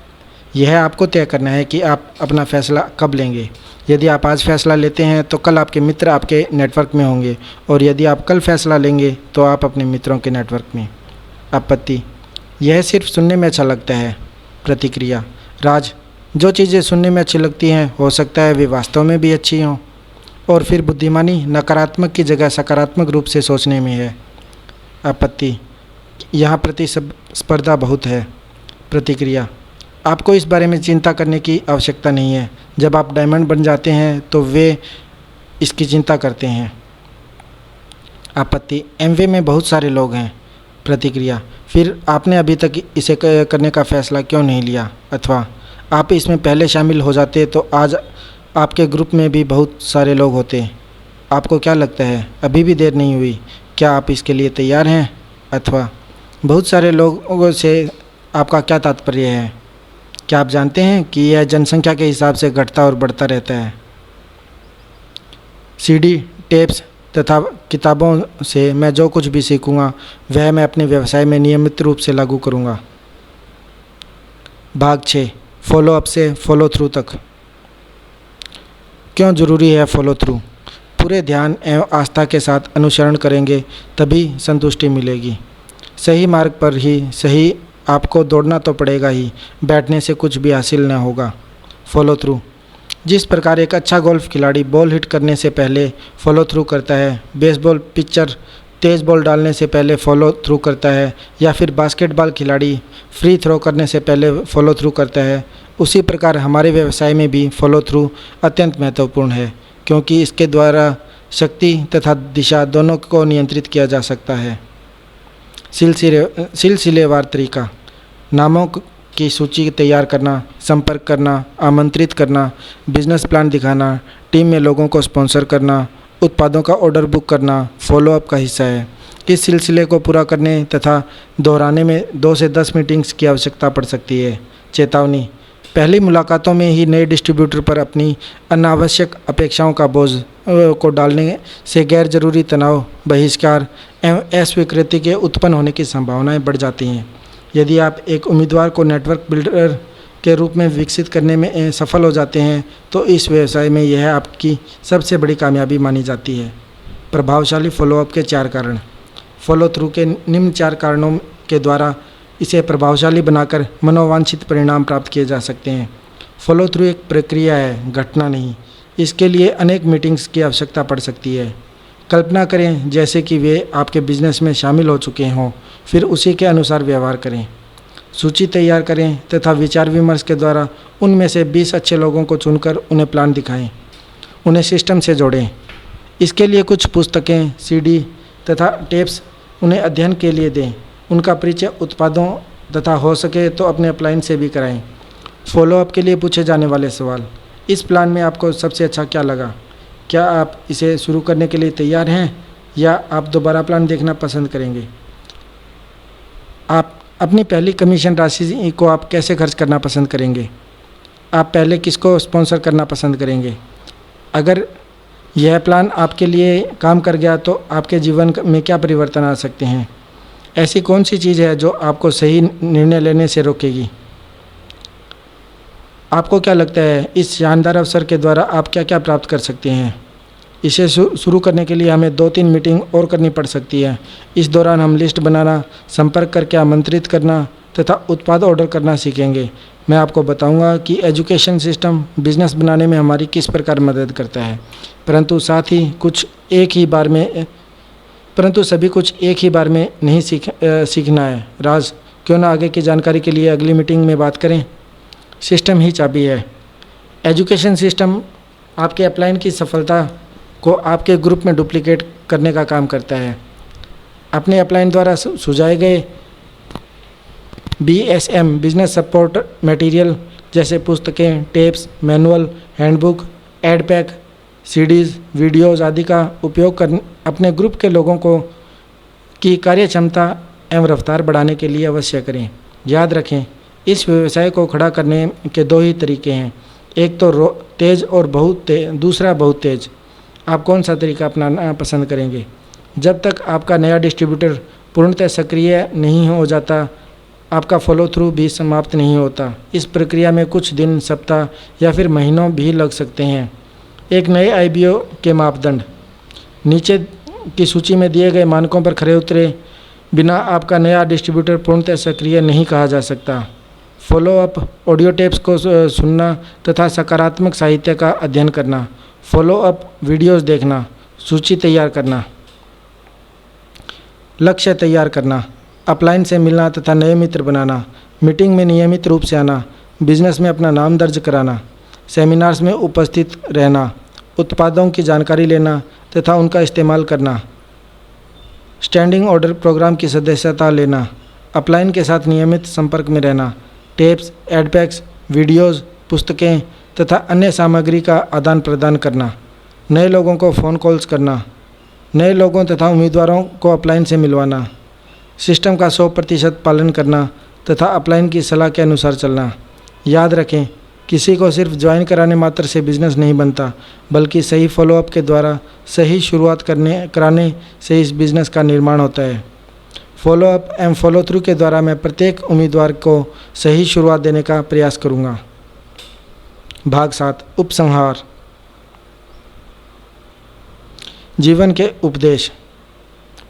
यह आपको तय करना है कि आप अपना फैसला कब लेंगे। यदि आप आज फैसला लेते हैं तो कल आपके मित्र आपके नेटवर्क में होंगे, और यदि आप कल फैसला लेंगे तो आप अपने मित्रों के नेटवर्क में। आपत्ति, यह सिर्फ सुनने में अच्छा लगता है। प्रतिक्रिया, राज, जो चीज़ें सुनने में अच्छी लगती हैं हो सकता है वे वास्तव में भी अच्छी हों, और फिर बुद्धिमानी नकारात्मक की जगह सकारात्मक रूप से सोचने में है। आपत्ति, यहाँ प्रतिस्पर्धा बहुत है। प्रतिक्रिया, आपको इस बारे में चिंता करने की आवश्यकता नहीं है। जब आप डायमंड बन जाते हैं तो वे इसकी चिंता करते हैं। आपत्ति, एमवे में बहुत सारे लोग हैं। प्रतिक्रिया, फिर आपने अभी तक इसे करने का फैसला क्यों नहीं लिया? अथवा आप इसमें पहले शामिल हो जाते तो आज आपके ग्रुप में भी बहुत सारे लोग होते। आपको क्या लगता है, अभी भी देर नहीं हुई? क्या आप इसके लिए तैयार हैं? अथवा बहुत सारे लोगों से आपका क्या तात्पर्य है? क्या आप जानते हैं कि यह जनसंख्या के हिसाब से घटता और बढ़ता रहता है? सीडी, टेप्स तथा किताबों से मैं जो कुछ भी सीखूंगा वह मैं अपने व्यवसाय में नियमित रूप से लागू करूंगा। भाग 6, फॉलो अप से फॉलो थ्रू तक। क्यों ज़रूरी है फॉलो थ्रू? पूरे ध्यान एवं आस्था के साथ अनुसरण करेंगे तभी संतुष्टि मिलेगी। सही मार्ग पर ही सही आपको दौड़ना तो पड़ेगा ही, बैठने से कुछ भी हासिल न होगा। फॉलो थ्रू, जिस प्रकार एक अच्छा गोल्फ खिलाड़ी बॉल हिट करने से पहले फॉलो थ्रू करता है, बेसबॉल पिचर तेज़ बॉल डालने से पहले फॉलो थ्रू करता है, या फिर बास्केटबॉल खिलाड़ी फ्री थ्रो करने से पहले फॉलो थ्रू करता है, उसी प्रकार हमारे व्यवसाय में भी फॉलो थ्रू अत्यंत महत्वपूर्ण है, क्योंकि इसके द्वारा शक्ति तथा दिशा दोनों को नियंत्रित किया जा सकता है। सिलसिलेवार तरीका, नामों की सूची तैयार करना, संपर्क करना, आमंत्रित करना, बिजनेस प्लान दिखाना, टीम में लोगों को स्पॉन्सर करना, उत्पादों का ऑर्डर बुक करना फॉलोअप का हिस्सा है। इस सिलसिले को पूरा करने तथा दोहराने में 2 से 10 मीटिंग्स की आवश्यकता पड़ सकती है। चेतावनी, पहली मुलाकातों में ही नए डिस्ट्रीब्यूटर पर अपनी अनावश्यक अपेक्षाओं का बोझ को डालने से गैर जरूरी तनाव, बहिष्कार एवं अस्वीकृति के उत्पन्न होने की संभावनाएं बढ़ जाती हैं। यदि आप एक उम्मीदवार को नेटवर्क बिल्डर के रूप में विकसित करने में सफल हो जाते हैं तो इस व्यवसाय में यह आपकी सबसे बड़ी कामयाबी मानी जाती है। प्रभावशाली फॉलोअप के 4 कारण। फॉलो थ्रू के निम्न 4 कारणों के द्वारा इसे प्रभावशाली बनाकर मनोवांछित परिणाम प्राप्त किए जा सकते हैं। फॉलो थ्रू एक प्रक्रिया है, घटना नहीं। इसके लिए अनेक मीटिंग्स की आवश्यकता पड़ सकती है। कल्पना करें जैसे कि वे आपके बिजनेस में शामिल हो चुके हों, फिर उसी के अनुसार व्यवहार करें। सूची तैयार करें तथा विचार विमर्श के द्वारा उनमें से 20 अच्छे लोगों को चुनकर उन्हें प्लान दिखाएं। उन्हें सिस्टम से जोड़ें। इसके लिए कुछ पुस्तकें, सीडी तथा टेप्स उन्हें अध्ययन के लिए दें। उनका परिचय उत्पादों तथा हो सके तो अपने अपलाइन से भी कराएं। फॉलोअप के लिए पूछे जाने वाले सवाल। इस प्लान में आपको सबसे अच्छा क्या लगा? क्या आप इसे शुरू करने के लिए तैयार हैं या आप दोबारा प्लान देखना पसंद करेंगे? आप अपनी पहली कमीशन राशि को आप कैसे खर्च करना पसंद करेंगे? आप पहले किसको स्पॉन्सर करना पसंद करेंगे? अगर यह प्लान आपके लिए काम कर गया तो आपके जीवन में क्या परिवर्तन आ सकते हैं? ऐसी कौन सी चीज़ है जो आपको सही निर्णय लेने से रोकेगी? आपको क्या लगता है इस शानदार अवसर के द्वारा आप क्या क्या प्राप्त कर सकते हैं? इसे शुरू करने के लिए हमें 2-3 मीटिंग और करनी पड़ सकती है। इस दौरान हम लिस्ट बनाना, संपर्क करके आमंत्रित करना तथा उत्पाद ऑर्डर करना सीखेंगे। मैं आपको बताऊंगा कि एजुकेशन सिस्टम बिजनेस बनाने में हमारी किस प्रकार मदद करता है, परंतु सभी कुछ एक ही बार में नहीं सीखना है। राज, क्यों ना आगे की जानकारी के लिए अगली मीटिंग में बात करें। सिस्टम ही चाबी है। एजुकेशन सिस्टम आपके अपलाइन की सफलता को आपके ग्रुप में डुप्लीकेट करने का काम करता है। अपने अपलाइन द्वारा सुझाए गए BSM बिजनेस सपोर्ट मटेरियल जैसे पुस्तकें, tapes, manual, handbook, aid pack, CDs, videos आदि का उपयोग कर अपने ग्रुप के लोगों को की कार्यक्षमता एवं रफ्तार बढ़ाने के लिए अवश्य करें। याद रखें, इस व्यवसाय को खड़ा करने के 2 ही तरीके हैं, एक तो तेज़ और दूसरा बहुत तेज़। आप कौन सा तरीका अपनाना पसंद करेंगे? जब तक आपका नया डिस्ट्रीब्यूटर पूर्णतः सक्रिय नहीं हो जाता, आपका फॉलो थ्रू भी समाप्त नहीं होता। इस प्रक्रिया में कुछ दिन, सप्ताह या फिर महीनों भी लग सकते हैं। एक नए IBO के मापदंड। नीचे की सूची में दिए गए मानकों पर खरे उतरे बिना आपका नया डिस्ट्रीब्यूटर पूर्णतः सक्रिय नहीं कहा जा सकता। फॉलोअप ऑडियो टेप्स को सुनना तथा सकारात्मक साहित्य का अध्ययन करना, फॉलोअप वीडियोस देखना, सूची तैयार करना, लक्ष्य तैयार करना, अपलाइन से मिलना तथा नए मित्र बनाना, मीटिंग में नियमित रूप से आना, बिजनेस में अपना नाम दर्ज कराना, सेमिनार्स में उपस्थित रहना, उत्पादों की जानकारी लेना तथा उनका इस्तेमाल करना, स्टैंडिंग ऑर्डर प्रोग्राम की सदस्यता लेना, अपलाइन के साथ नियमित संपर्क में रहना, टेप्स, एडपैक्स, वीडियोज़, पुस्तकें तथा अन्य सामग्री का आदान प्रदान करना, नए लोगों को फ़ोन कॉल्स करना, नए लोगों तथा उम्मीदवारों को अपलाइन से मिलवाना, सिस्टम का 100% पालन करना तथा अपलाइन की सलाह के अनुसार चलना। याद रखें, किसी को सिर्फ ज्वाइन कराने मात्र से बिजनेस नहीं बनता, बल्कि सही फॉलोअप के द्वारा सही शुरुआत कराने से इस बिज़नेस का निर्माण होता है। फॉलोअप एवं फॉलो थ्रू के द्वारा मैं प्रत्येक उम्मीदवार को सही शुरुआत देने का प्रयास करूँगा। भाग 7 उपसंहार। जीवन के उपदेश।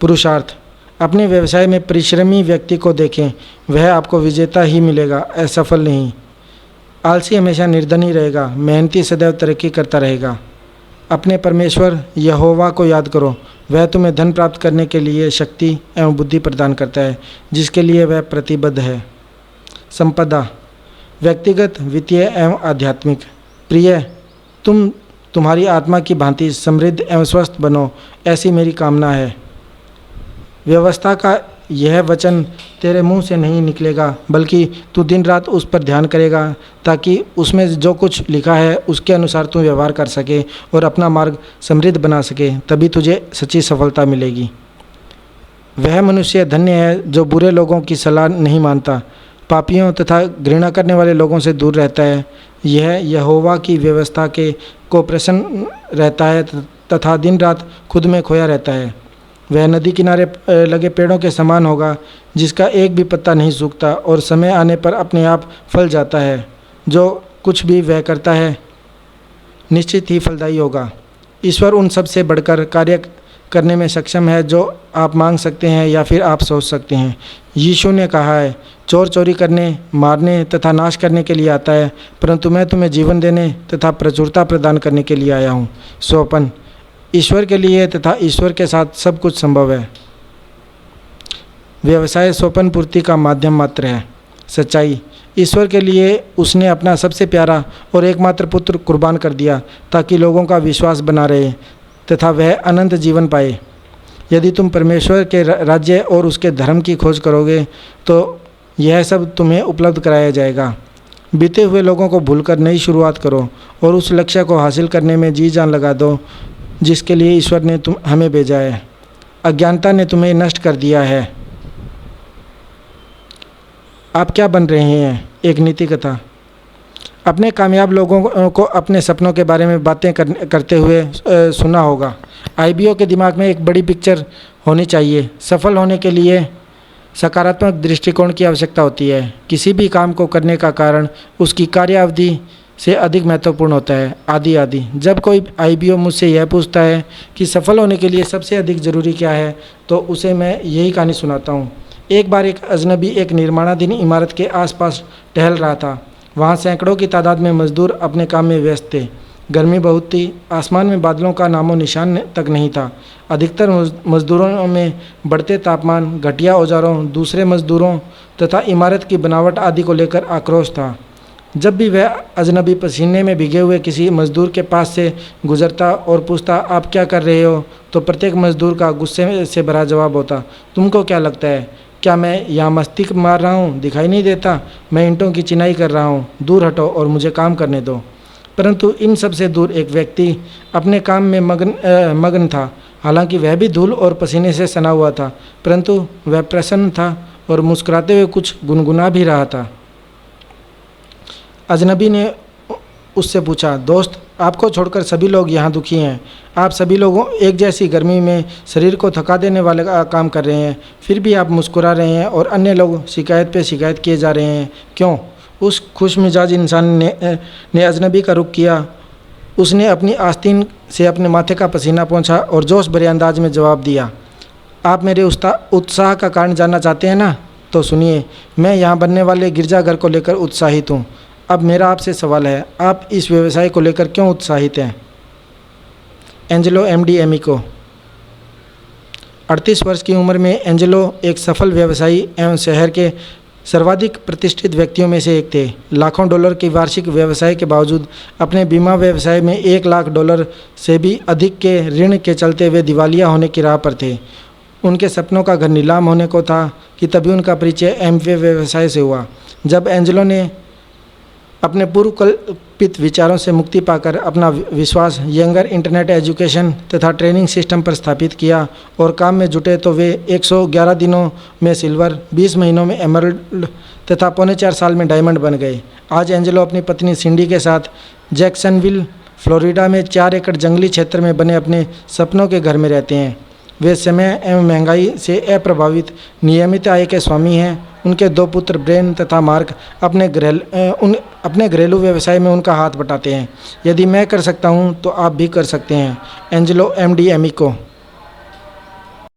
पुरुषार्थ। अपने व्यवसाय में परिश्रमी व्यक्ति को देखें, वह आपको विजेता ही मिलेगा, असफल नहीं। आलसी हमेशा निर्धनी रहेगा, मेहनती सदैव तरक्की करता रहेगा। अपने परमेश्वर यहोवा को याद करो, वह तुम्हें धन प्राप्त करने के लिए शक्ति एवं बुद्धि प्रदान करता है, जिसके लिए वह प्रतिबद्ध है। संपदा। व्यक्तिगत, वित्तीय एवं आध्यात्मिक। प्रिय, तुम्हारी आत्मा की भांति समृद्ध एवं स्वस्थ बनो, ऐसी मेरी कामना है। व्यवस्था का यह वचन तेरे मुंह से नहीं निकलेगा, बल्कि तू दिन रात उस पर ध्यान करेगा, ताकि उसमें जो कुछ लिखा है उसके अनुसार तू व्यवहार कर सके और अपना मार्ग समृद्ध बना सके, तभी तुझे सच्ची सफलता मिलेगी। वह मनुष्य धन्य है जो बुरे लोगों की सलाह नहीं मानता, पापियों तथा घृणा करने वाले लोगों से दूर रहता है। यह यहोवा की व्यवस्था को प्रसन्न रहता है तथा दिन रात खुद में खोया रहता है। वह नदी किनारे लगे पेड़ों के समान होगा, जिसका एक भी पत्ता नहीं सूखता और समय आने पर अपने आप फल जाता है। जो कुछ भी वह करता है निश्चित ही फलदायी होगा। ईश्वर उन सब से बढ़कर कार्य करने में सक्षम है जो आप मांग सकते हैं या फिर आप सोच सकते हैं। यीशु ने कहा है, चोर चोरी करने, मारने तथा नाश करने के लिए आता है, परंतु मैं तुम्हें जीवन देने तथा प्रचुरता प्रदान करने के लिए आया हूँ। स्वपन ईश्वर के लिए तथा ईश्वर के साथ सब कुछ संभव है। व्यवसाय स्वपन पूर्ति का माध्यम मात्र है। सच्चाई ईश्वर के लिए उसने अपना सबसे प्यारा और एकमात्र पुत्र कुर्बान कर दिया ताकि लोगों का विश्वास बना रहे तथा वह अनंत जीवन पाए। यदि तुम परमेश्वर के राज्य और उसके धर्म की खोज करोगे तो यह सब तुम्हें उपलब्ध कराया जाएगा। बीते हुए लोगों को भूलकर नई शुरुआत करो और उस लक्ष्य को हासिल करने में जी जान लगा दो जिसके लिए ईश्वर ने हमें भेजा है। अज्ञानता ने तुम्हें नष्ट कर दिया है। आप क्या बन रहे हैं? एक नीति कथा। अपने कामयाब लोगों को अपने सपनों के बारे में बातें करते हुए सुना होगा। आईबीओ के दिमाग में एक बड़ी पिक्चर होनी चाहिए। सफल होने के लिए सकारात्मक दृष्टिकोण की आवश्यकता होती है। किसी भी काम को करने का कारण उसकी कार्यावधि से अधिक महत्वपूर्ण होता है। आदि जब कोई आईबीओ मुझसे यह पूछता है कि सफल होने के लिए सबसे अधिक ज़रूरी क्या है, तो उसे मैं यही कहानी सुनाता हूँ। एक बार एक अजनबी एक निर्माणाधीन इमारत के आसपास टहल रहा था। वहाँ सैकड़ों की तादाद में मजदूर अपने काम में व्यस्त थे। गर्मी बहुत थी। आसमान में बादलों का नामो निशान तक नहीं था। अधिकतर मजदूरों में बढ़ते तापमान, घटिया औजारों, दूसरे मजदूरों तथा इमारत की बनावट आदि को लेकर आक्रोश था। जब भी वह अजनबी पसीने में भीगे हुए किसी मजदूर के पास से गुजरता और पूछता, आप क्या कर रहे हो, तो प्रत्येक मजदूर का गुस्से से भरा जवाब होता, तुमको क्या लगता है, क्या मैं यहाँ मस्ती मार रहा हूँ? दिखाई नहीं देता? मैं ईंटों की चिनाई कर रहा हूँ। दूर हटो और मुझे काम करने दो। परंतु इन सब से दूर एक व्यक्ति अपने काम में मग्न था। हालांकि वह भी धूल और पसीने से सना हुआ था, परंतु वह प्रसन्न था और मुस्कुराते हुए कुछ गुनगुना भी रहा था। अजनबी ने उससे पूछा, दोस्त, आपको छोड़कर सभी लोग यहाँ दुखी हैं। आप सभी लोगों एक जैसी गर्मी में शरीर को थका देने वाले काम कर रहे हैं, फिर भी आप मुस्कुरा रहे हैं और अन्य लोग शिकायत पे शिकायत किए जा रहे हैं। क्यों? उस खुश मिजाज इंसान ने अजनबी का रुख किया। उसने अपनी आस्तीन से अपने माथे का पसीना पोंछा और जोश भरे अंदाज में जवाब दिया, आप मेरे उत्साह का कारण जानना चाहते हैं ना? तो सुनिए, मैं यहाँ बनने वाले गिरजाघर को लेकर उत्साहित हूँ। अब मेरा आपसे सवाल है, आप इस व्यवसाय को लेकर क्यों उत्साहित हैं? Angelo MD Emco. 38 वर्ष की उम्र में एंजेलो एक सफल व्यवसायी एवं शहर के सर्वाधिक प्रतिष्ठित व्यक्तियों में से एक थे। लाखों डॉलर की वार्षिक व्यवसाय के बावजूद अपने बीमा व्यवसाय में $1 लाख से भी अधिक के ऋण के चलते वे दिवालिया होने की राह पर थे। उनके सपनों का घर नीलाम होने को था कि तभी उनका परिचय एमवे व्यवसाय से हुआ। जब एंजेलो ने अपने पूर्व कल्पित विचारों से मुक्ति पाकर अपना विश्वास यंगर इंटरनेट एजुकेशन तथा ट्रेनिंग सिस्टम पर स्थापित किया और काम में जुटे, तो वे 111 दिनों में सिल्वर, 20 महीनों में एमरल्ड तथा 3.25 साल में डायमंड बन गए। आज एंजेलो अपनी पत्नी सिंडी के साथ जैक्सनविल, फ्लोरिडा में 4 एकड़ जंगली क्षेत्र में बने अपने सपनों के घर में रहते हैं। वे समय एवं महंगाई से अप्रभावित नियमित आय के स्वामी हैं। उनके 2 पुत्र ब्रेन तथा मार्क अपने घरेलू व्यवसाय में उनका हाथ बटाते हैं। यदि मैं कर सकता हूं तो आप भी कर सकते हैं। Angelo MD Emco.